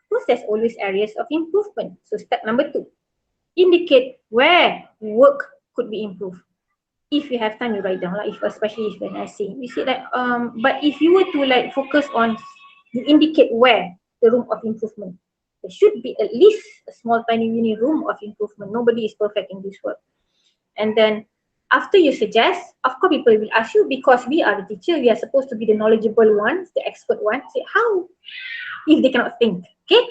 Speaker 2: Because there's always areas of improvement. So step number 2, indicate where work could be improved. If you have time, you write down, especially if an essay. You see that, but if you were to focus on, you indicate where the room of improvement. There should be at least a small tiny mini room of improvement. Nobody is perfect in this world. And then after you suggest, of course people will ask you, because we are the teacher, we are supposed to be the knowledgeable ones, the expert ones. Say how, if they cannot think. Okay,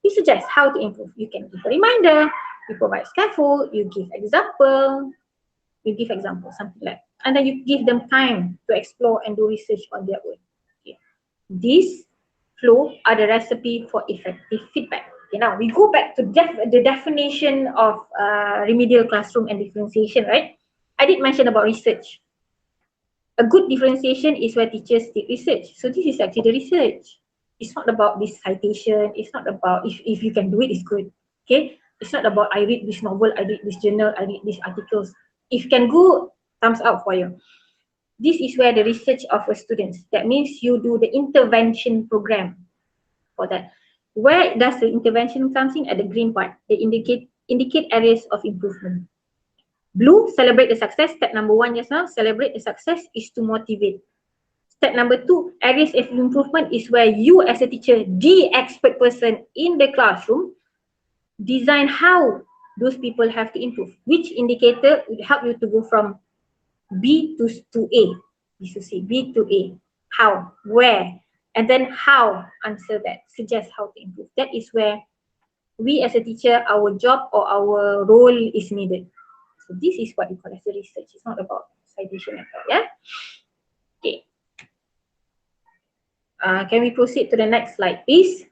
Speaker 2: you suggest how to improve. You can give a reminder, you provide scaffold, you give example, something like that. And then you give them time to explore and do research on their own. Okay. These flow are the recipe for effective feedback. Okay, now we go back to the definition of remedial classroom and differentiation, right? I did mention about research. A good differentiation is where teachers did research. So this is actually the research. It's not about this citation. It's not about if you can do it, it's good. Okay? It's not about I read this novel, I read this journal, I read these articles. If you can go, thumbs up for you. This is where the research of a student. That means you do the intervention program for that. Where does the intervention comes in? At the green part. They indicate areas of improvement. Blue, celebrate the success. Step number 1 just now, celebrate the success is to motivate. Step number 2, areas of improvement is where you as a teacher, the expert person in the classroom, design how those people have to improve. Which indicator would help you to go from B to A. You should say B to A. How, where, and then how, answer that. Suggest how to improve. That is where we as a teacher, our job or our role is needed. So this is what we call as a research. It's not about citation at all. Yeah. Okay. Can we proceed to the next slide, please?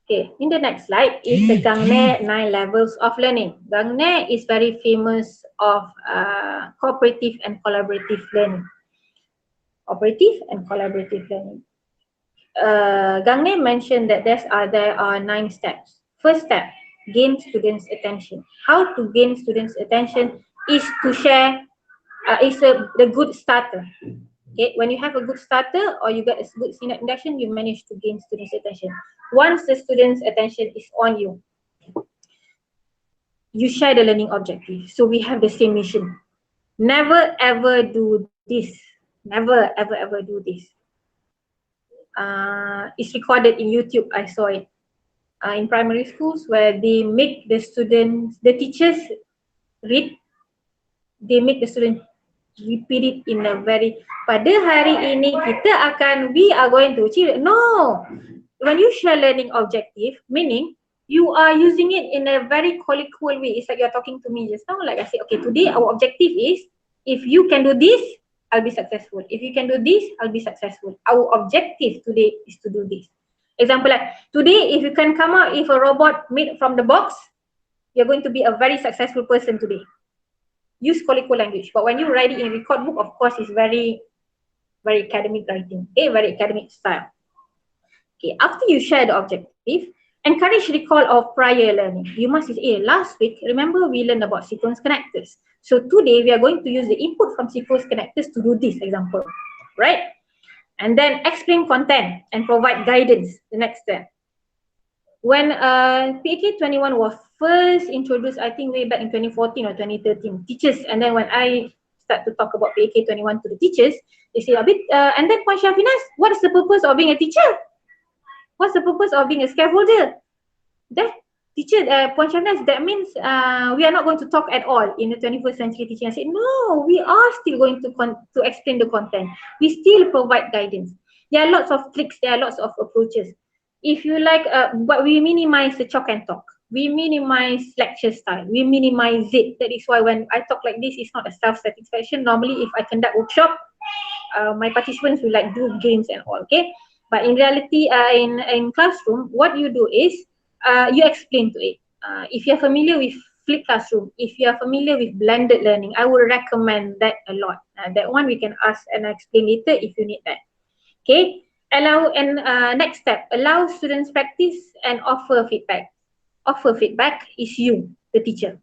Speaker 2: Okay, in the next slide is the Gangne 9 levels of learning. Gangne is very famous of cooperative and collaborative learning. Cooperative and collaborative learning. Gangne mentioned that there are 9 steps. First step, gain students' attention. How to gain students' attention is to share, the good starter. Okay, when you have a good starter or you get a good induction, you manage to gain students' attention. Once the students' attention is on you, you share the learning objective. So we have the same mission. Never ever do this. Never ever do this. It's recorded in YouTube. I saw it in primary schools where they make the students, the teachers read. They make the students repeat it in a very, pada hari ini we are going to achieve. No, when you share learning objective, meaning you are using it in a very colloquial way. It's like you're talking to me just now. Like I say, okay, today our objective is, if you can do this, I'll be successful. If you can do this, I'll be successful. Our objective today is to do this. Example, like today, if you can come out with a robot made from the box, you're going to be a very successful person today. Use colloquial language. But when you write it in a record book, of course, it's very, very academic writing, very academic style. Okay, after you share the objective, encourage recall of prior learning. You must say, last week, remember we learned about sequence connectors. So today we are going to use the input from sequence connectors to do this example, right? And then explain content and provide guidance, the next step. When PAK 21 was first introduced, I think way back in 2014 or 2013, teachers, and then when I start to talk about PAK 21 to the teachers, they say a bit, and then Puan Syafinas, what is the purpose of being a teacher? What's the purpose of being a scaffolder? That teacher, Puan Syafinas, that means we are not going to talk at all in the 21st century teaching. I said, no, we are still going to explain the content. We still provide guidance. There are lots of tricks, there are lots of approaches. If you like, but we minimize the chalk and talk. We minimize lecture style. We minimize it. That is why when I talk like this, it's not a self-satisfaction. Normally, if I conduct workshop, my participants will like do games and all, okay? But in reality, in classroom, what you do is, you explain to it. If you're familiar with flipped classroom, if you are familiar with blended learning, I would recommend that a lot. That one we can ask and explain later if you need that. Okay. Next step, allow students practice and offer feedback. Offer feedback is you, the teacher,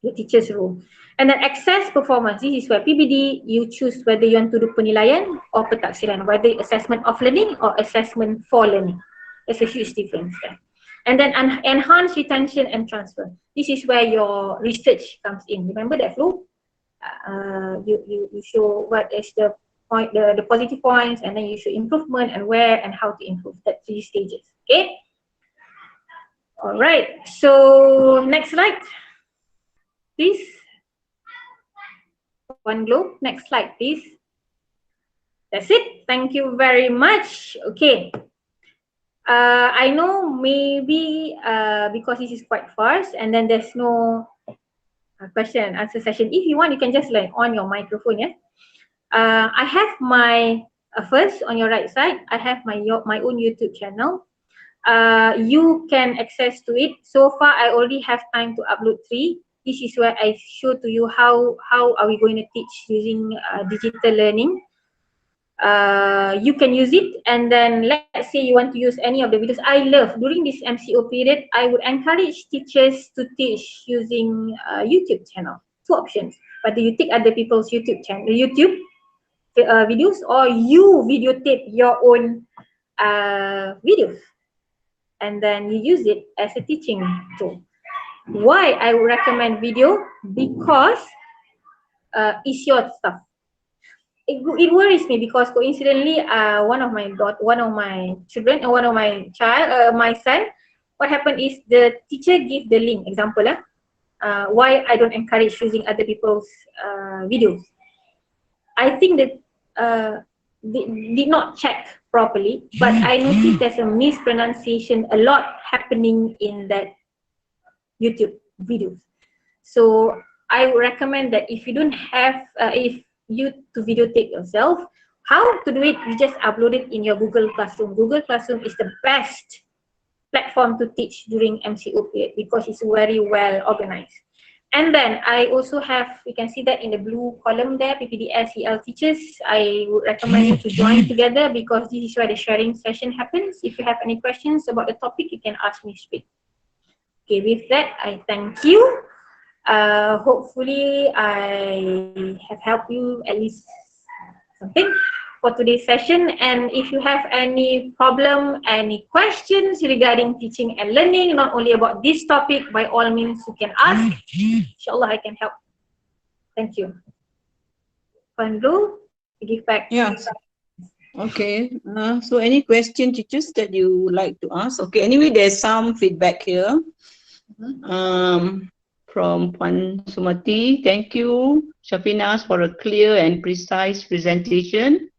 Speaker 2: the teacher's role. And then access performance. This is where PBD, you choose whether you want to do penilaian or pentaksilan, whether assessment of learning or assessment for learning. There's a huge difference there. And then enhance retention and transfer. This is where your research comes in. Remember that flow? You show what is the point, the positive points, and then you show improvement and where and how to improve. That 3 stages. Okay. All right. So next slide, please. One globe. Next slide, please. That's it. Thank you very much. Okay. I know maybe because this is quite fast and then there's no question and answer session. If you want, you can just like on your microphone. Yeah. I have my first on your right side. I have my own YouTube channel. You can access to it. So far, I already have time to upload 3. This is where I show to you how are we going to teach using digital learning. You can use it, and then let's say you want to use any of the videos. I love during this MCO period, I would encourage teachers to teach using YouTube channel. 2 options: whether you take other people's YouTube channel, YouTube videos, or you videotape your own videos, and then you use it as a teaching tool. Why I would recommend video? Because it's your stuff. It worries me because coincidentally, one of my children, my son, what happened is the teacher give the link. Example, why I don't encourage using other people's videos. I think that they did not check properly, but I noticed there's a mispronunciation a lot happening in that YouTube videos. So I would recommend that if you don't have, if you to videotape yourself, how to do it, you just upload it in your Google Classroom. Google Classroom is the best platform to teach during MCO period because it's very well organized. And then I also have, you can see that in the blue column there, PPDS EL teachers. I would recommend you to join together because this is where the sharing session happens. If you have any questions about the topic, you can ask me straight. Okay, with that, I thank you. Hopefully, I have helped you at least something for today's session. And if you have any problem, any questions regarding teaching and learning, not only about this topic, by all means, you can ask. Inshallah, I can help. Thank you. Pandu, I give back.
Speaker 1: Yeah. Okay. So any question, teachers, that you would like to ask? Okay. Anyway, there's some feedback here. From Puan Sumati. Thank you, Shafinas, for a clear and precise presentation.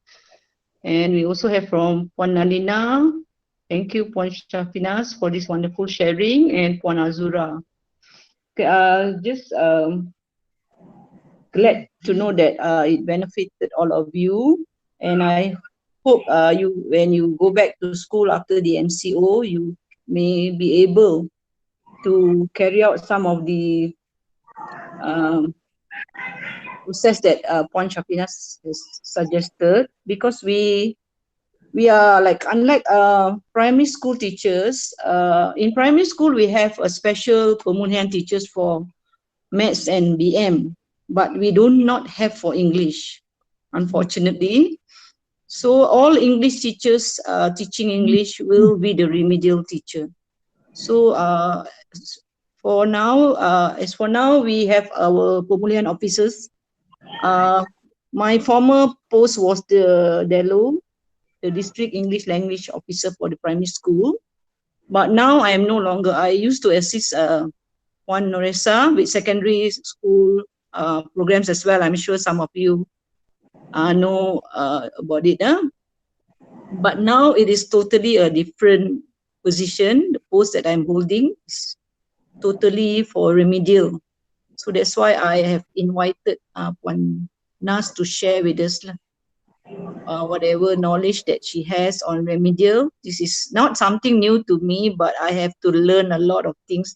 Speaker 1: And we also have from Puan Nalina. Thank you, Puan Shafinas, for this wonderful sharing, and Puan Azura. Okay, just glad to know that it benefited all of you, and I hope you, when you go back to school after the MCO, you may be able to carry out some of the process that Puan Shafinas has suggested, because we are like, unlike primary school teachers, in primary school we have a special pemulihan teachers for maths and BM, but we do not have for English, unfortunately. So all English teachers teaching English will be the remedial teacher. So for now, as for now, we have our pemulihan officers. My former post was the DELO, the District English Language Officer for the primary school. But now I am no longer. I used to assist Puan Noresa with secondary school programs as well. I'm sure some of you know about it. But now it is totally a different position. The post that I'm holding is totally for remedial. So that's why I have invited Puan Nas to share with us whatever knowledge that she has on remedial. This is not something new to me, but I have to learn a lot of things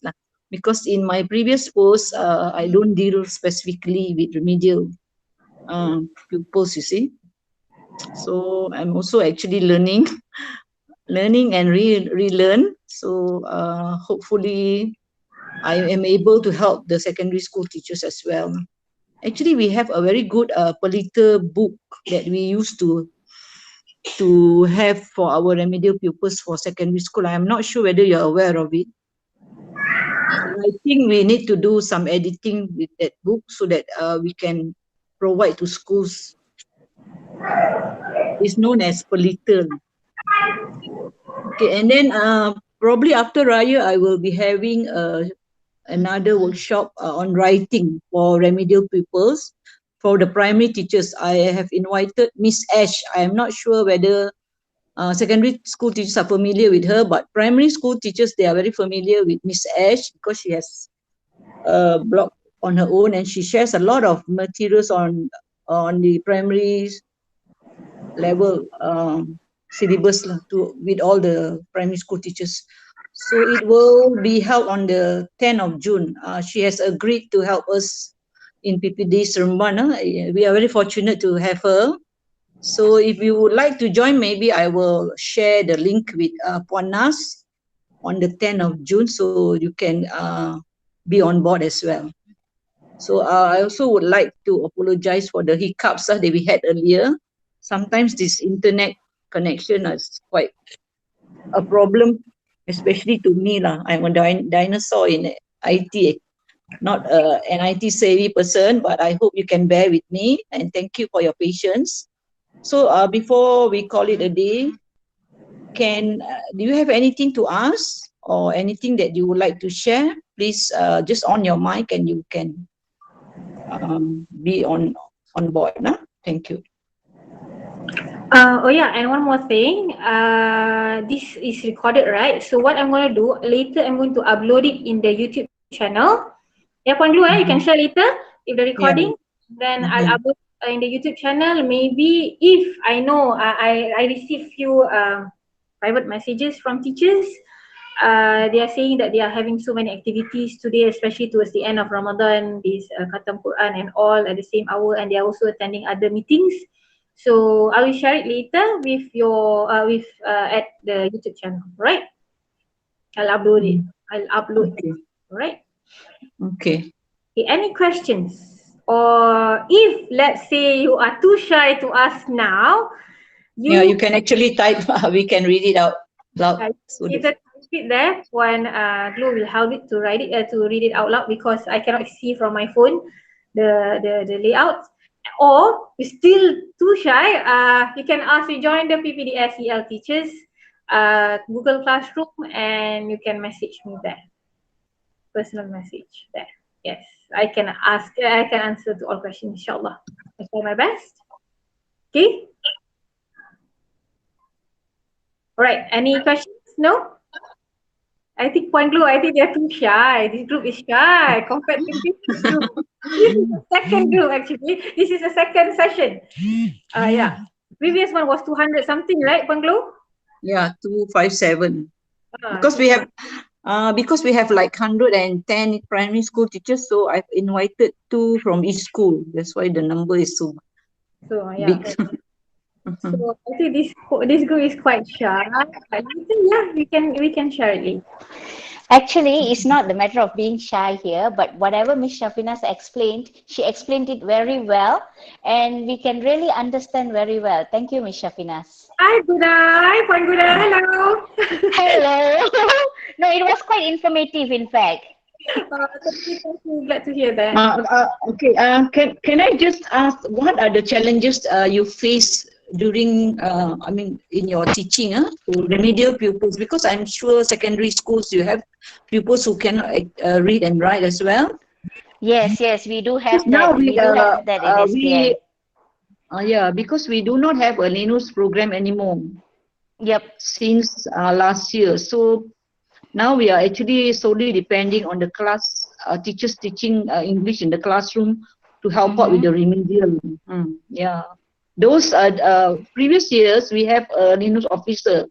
Speaker 1: because in my previous post, I don't deal specifically with remedial pupils, you see. So I'm also actually learning and relearn. So hopefully I am able to help the secondary school teachers as well. Actually, we have a very good Politer book that we used to have for our remedial pupils for secondary school. I am not sure whether you're aware of it. I think we need to do some editing with that book so that we can provide to schools. It's known as Politer. Okay, and then probably after Raya, I will be having another workshop on writing for remedial pupils. For the primary teachers, I have invited Miss Ash. I am not sure whether secondary school teachers are familiar with her, but primary school teachers, they are very familiar with Miss Ash because she has a blog on her own and she shares a lot of materials on the primary level syllabus with all the primary school teachers. So it will be held on the 10th of June. She has agreed to help us in PPD Seremban. We are very fortunate to have her. So if you would like to join, maybe I will share the link with Puan Nas on the 10th of June, so you can be on board as well. So I also would like to apologize for the hiccups that we had earlier. Sometimes this internet connection is quite a problem, especially to me. I'm a dinosaur in IT, not an IT savvy person, but I hope you can bear with me, and thank you for your patience. So before we call it a day, do you have anything to ask or anything that you would like to share? Please just on your mic and you can be on board. Thank you.
Speaker 2: Oh yeah, and one more thing. This is recorded, right? So what I'm going to do later, I'm going to upload it in the YouTube channel. Yeah, Puan Glue, you can share later if the
Speaker 1: Yeah.
Speaker 2: recording. Then I'll
Speaker 1: Mm-hmm.
Speaker 2: upload in the YouTube channel. Maybe if I know I receive few private messages from teachers. They are saying that they are having so many activities today, especially towards the end of Ramadan, this Khatam Quran and all at the same hour, and they are also attending other meetings. So I will share it later with your at the YouTube channel, right? I'll upload it. I'll upload it.
Speaker 1: Okay.
Speaker 2: All right.
Speaker 1: Okay.
Speaker 2: Okay, any questions? Or if let's say you are too shy to ask now,
Speaker 1: Yeah,
Speaker 2: you
Speaker 1: you can actually type. We can read it out loud. So
Speaker 2: either type it there when Glow will help it to read it out loud because I cannot see from my phone the layout. Or you're still too shy, you can ask to join the PPDSEL teachers Google Classroom and you can message me there, personal message there. Yes, I can answer to all questions, inshallah. I try my best. Okay. All right. Any questions? No. I think Point Glue, I think they're too shy. This group is shy compared to this group. This is the second group actually. This is the second session. Yeah. Previous one was 200 something, right, Point Glue?
Speaker 1: yeah, 257. Because
Speaker 2: So
Speaker 1: because we have like 110 primary school teachers, so I've invited two from each school. That's why the number is so
Speaker 2: yeah.
Speaker 1: big.
Speaker 2: So I think this group is quite shy. But later, yeah, we can share it later.
Speaker 3: Actually, it's not the matter of being shy here, but whatever Miss Shafinas explained, she explained it very well, and we can really understand very well. Thank you, Miss Shafinas.
Speaker 2: Hi, Gudai. Point Gudai, hello.
Speaker 3: Hello. No, it was quite informative, in fact.
Speaker 2: Thank you, thank you. Glad to hear that.
Speaker 1: Okay. Can I just ask what are the challenges you face during I mean in your teaching for remedial pupils? Because I'm sure secondary schools you have pupils who cannot read and write as well.
Speaker 3: Yes, yes, we do
Speaker 1: Because
Speaker 3: have
Speaker 1: now
Speaker 3: that. We do have that in
Speaker 1: we
Speaker 3: SPM.
Speaker 1: yeah, because we do not have a Linux program anymore
Speaker 3: Yep.
Speaker 1: since last year. So now we are actually solely depending on the class teachers teaching English in the classroom to help out with
Speaker 3: Mm-hmm.
Speaker 1: the remedial. Yeah, those previous years we have a Linux officer.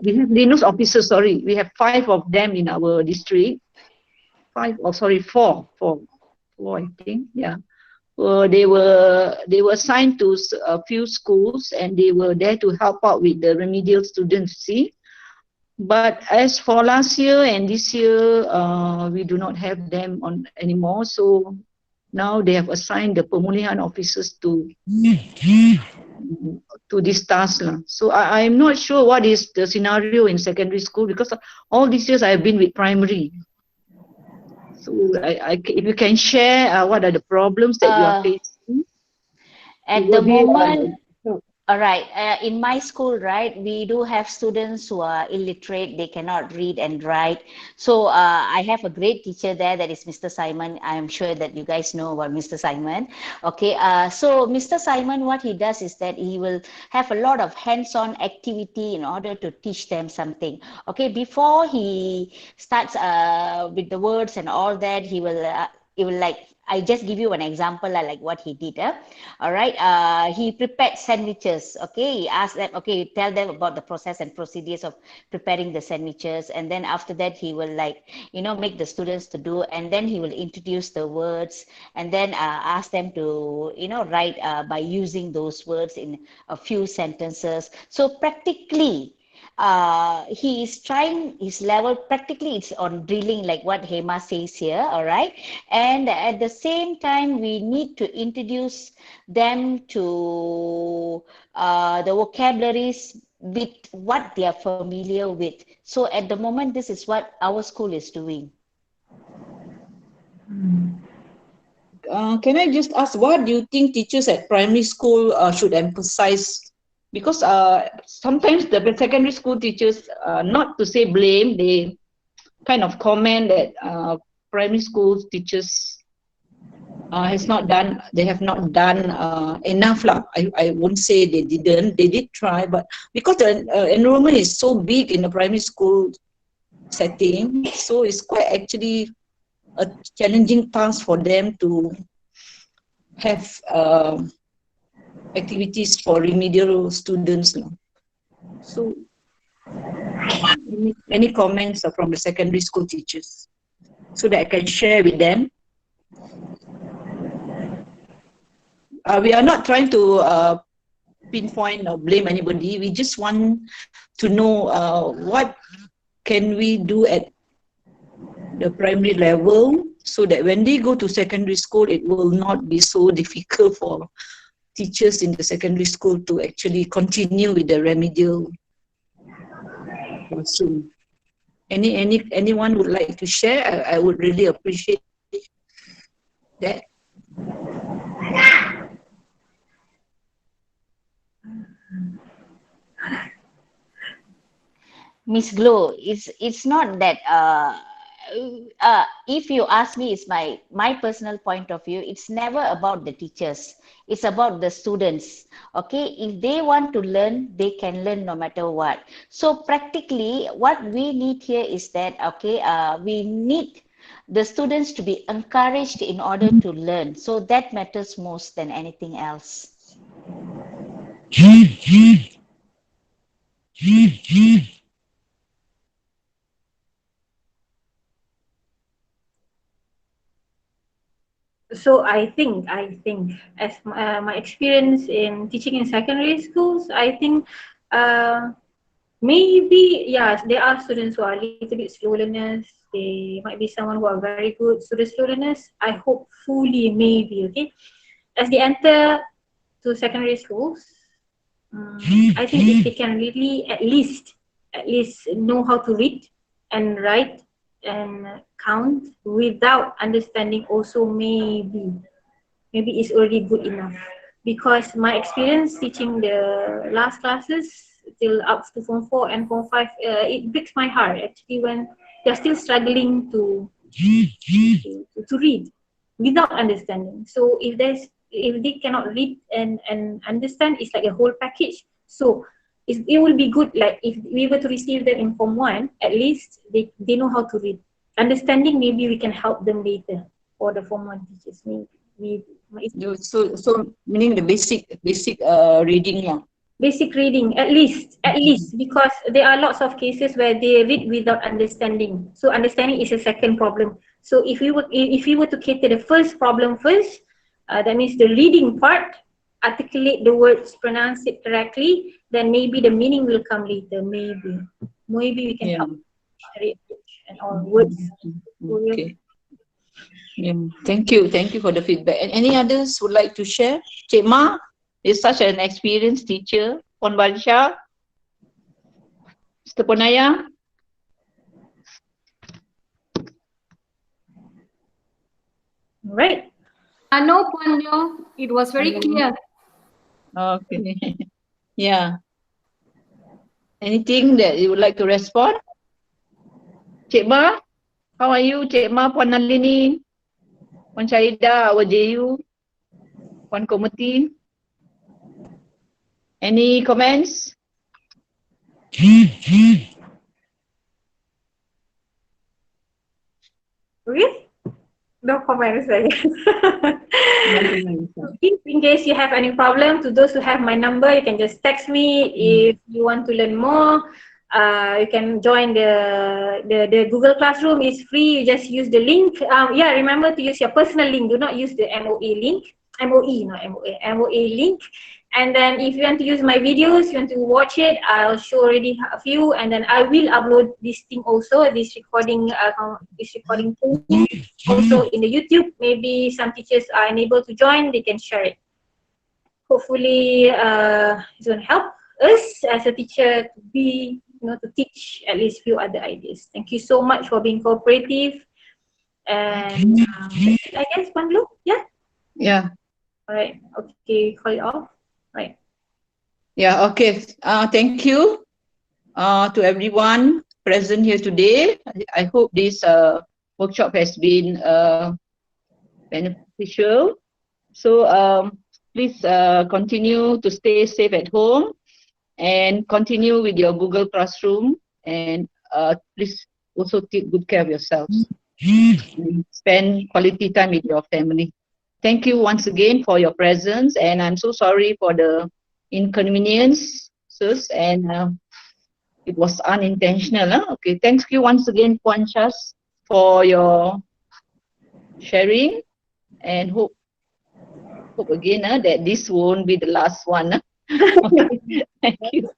Speaker 1: We have Linux officers. Sorry, we have 5 of them in our district. 5, or sorry, 4, 4, 4. I think. Yeah. They were assigned to a few schools and they were there to help out with the remedial students. See, but as for last year and this year, we do not have them on anymore. So now they have assigned the pemulihan officers to this task lah. So I'm not sure what is the scenario in secondary school because all these years I have been with primary. So if you can share what are the problems that you are
Speaker 3: Uh,
Speaker 1: facing, it
Speaker 3: at the
Speaker 1: will be
Speaker 3: moment, all right. In my school, right, we do have students who are illiterate. They cannot read and write. So I have a great teacher there. That is Mr. Simon. I am sure that you guys know about Mr. Simon. Okay. So Mr. Simon, what he does is that he will have a lot of hands-on activity in order to teach them something. Okay. Before he starts with the words and all that, he will like. I just give you an example like what he did. All right. He prepared sandwiches. Okay. He asked them, okay, tell them about the process and procedures of preparing the sandwiches. And then after that, he will make the students to do, and then he will introduce the words and then ask them to, write by using those words in a few sentences. So practically, he is trying his level. Practically it's on drilling like what Hema says here, all right, and at the same time we need to introduce them to the vocabularies with what they are familiar with. So at the moment this is what our school is doing.
Speaker 1: can I just ask what do you think teachers at primary school should emphasize? Because sometimes the secondary school teachers, not to say blame, they kind of comment that primary school teachers they have not done enough lah. I won't say they didn't. They did try, but because the enrollment is so big in the primary school setting, so it's quite actually a challenging task for them to have activities for remedial students now. So, any comments are from the secondary school teachers so that I can share with them. We are not trying to pinpoint or blame anybody. We just want to know what can we do at the primary level so that when they go to secondary school, it will not be so difficult for teachers in the secondary school to actually continue with the remedial classroom. Anyone would like to share? I would really appreciate that.
Speaker 3: Miss Glow, it's not that if you ask me, it's my personal point of view, it's never about the teachers. It's about the students. Okay, if they want to learn, they can learn no matter what. So practically, what we need here is that we need the students to be encouraged in order to learn. So that matters most than anything else.
Speaker 2: So I think as my experience in teaching in secondary schools, I think uh, maybe yes, there are students who are a little bit slow learners. They might be someone who are very good student slow learners. I hope fully maybe okay as they enter to secondary schools. I think if they can really at least know how to read and write and count without understanding also maybe it's already good enough, because my experience teaching the last classes till up to form 4 and form 5, it breaks my heart actually when they're still struggling to read without understanding. So if they cannot read and understand, it's like a whole package. So it will be good like if we were to receive them in form 1, at least they know how to read. Understanding, maybe we can help them later for the form 1 teachers, maybe
Speaker 1: So meaning the basic reading lah.
Speaker 2: basic reading at least, because there are lots of cases where they read without understanding, so understanding is a second problem. So if we were to cater the first problem first, that means the reading part, articulate the words, pronounce it correctly, then maybe the meaning will come later. Maybe we can
Speaker 1: Yeah.
Speaker 2: help and all words.
Speaker 1: Okay. Yeah. Thank you for the feedback. And any others would like to share? Cik Ma is such an experienced teacher. Puan Bansha, Mr. Ponaya.
Speaker 2: Right.
Speaker 4: No, Puanjo, it was very clear.
Speaker 1: Okay. Yeah. Anything that you would like to respond? Cik Ma, how are you? Cik Ma, Puan Nalini, Puan Syahida, our JU, Puan Komati. Any comments?
Speaker 2: Okay. No comments, I guess. In case you have any problem, to those who have my number, you can just text me. If you want to learn more, you can join the Google Classroom. It's free. You just use the link. Yeah, remember to use your personal link. Do not use the MOA link. MOE, not MOA. MOA link. And then if you want to use my videos, you want to watch it, I'll show already a few, and then I will upload this thing also, this recording thing also in the YouTube. Maybe some teachers are unable to join, they can share it. Hopefully, it's going to help us as a teacher to be, to teach at least few other ideas. Thank you so much for being cooperative. And that's it, I guess, Panglu? Yeah?
Speaker 1: Yeah.
Speaker 2: All right. Okay, call it off. Right.
Speaker 1: Yeah, okay. Thank you to everyone present here today. I hope this workshop has been beneficial. So please continue to stay safe at home and continue with your Google Classroom, and please also take good care of yourselves. and spend quality time with your family. Thank you once again for your presence, and I'm so sorry for the inconveniences, and it was unintentional. Huh? Okay, thank you once again, Puan Chas, for your sharing, and hope again that this won't be the last one. Huh? Okay, thank you.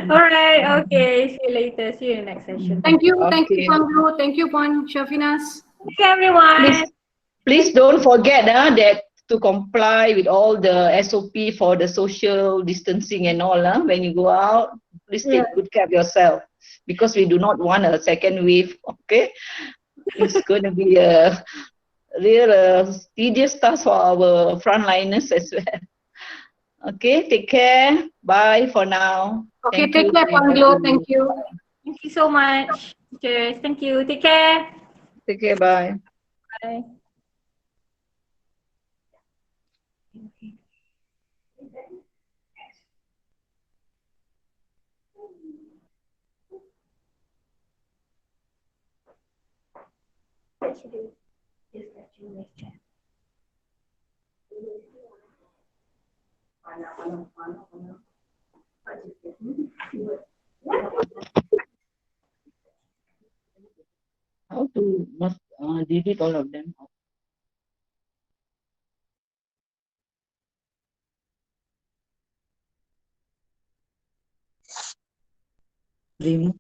Speaker 2: All right. Okay. See you later. See you in the next session.
Speaker 4: Thank you,
Speaker 1: Okay,
Speaker 4: Panglo. Thank you, Pon Shafinas.
Speaker 2: Thank you, everyone.
Speaker 1: please please don't forget that to comply with all the SOP for the social distancing and all. When you go out, please
Speaker 2: Yeah.
Speaker 1: take good care of yourself, because we do not want a second wave. Okay, it's going to be a real tedious task for our frontliners as well. Okay, take care. Bye for now.
Speaker 4: Okay,
Speaker 1: Thank
Speaker 4: take
Speaker 1: you
Speaker 4: care,
Speaker 1: for
Speaker 4: Panglo.
Speaker 1: inviting
Speaker 4: Thank
Speaker 1: me.
Speaker 4: you.
Speaker 2: Thank you so much. Cheers. Thank you. Take care.
Speaker 1: Take care. Bye.
Speaker 2: Bye.
Speaker 1: How to must delete all of them? Remove.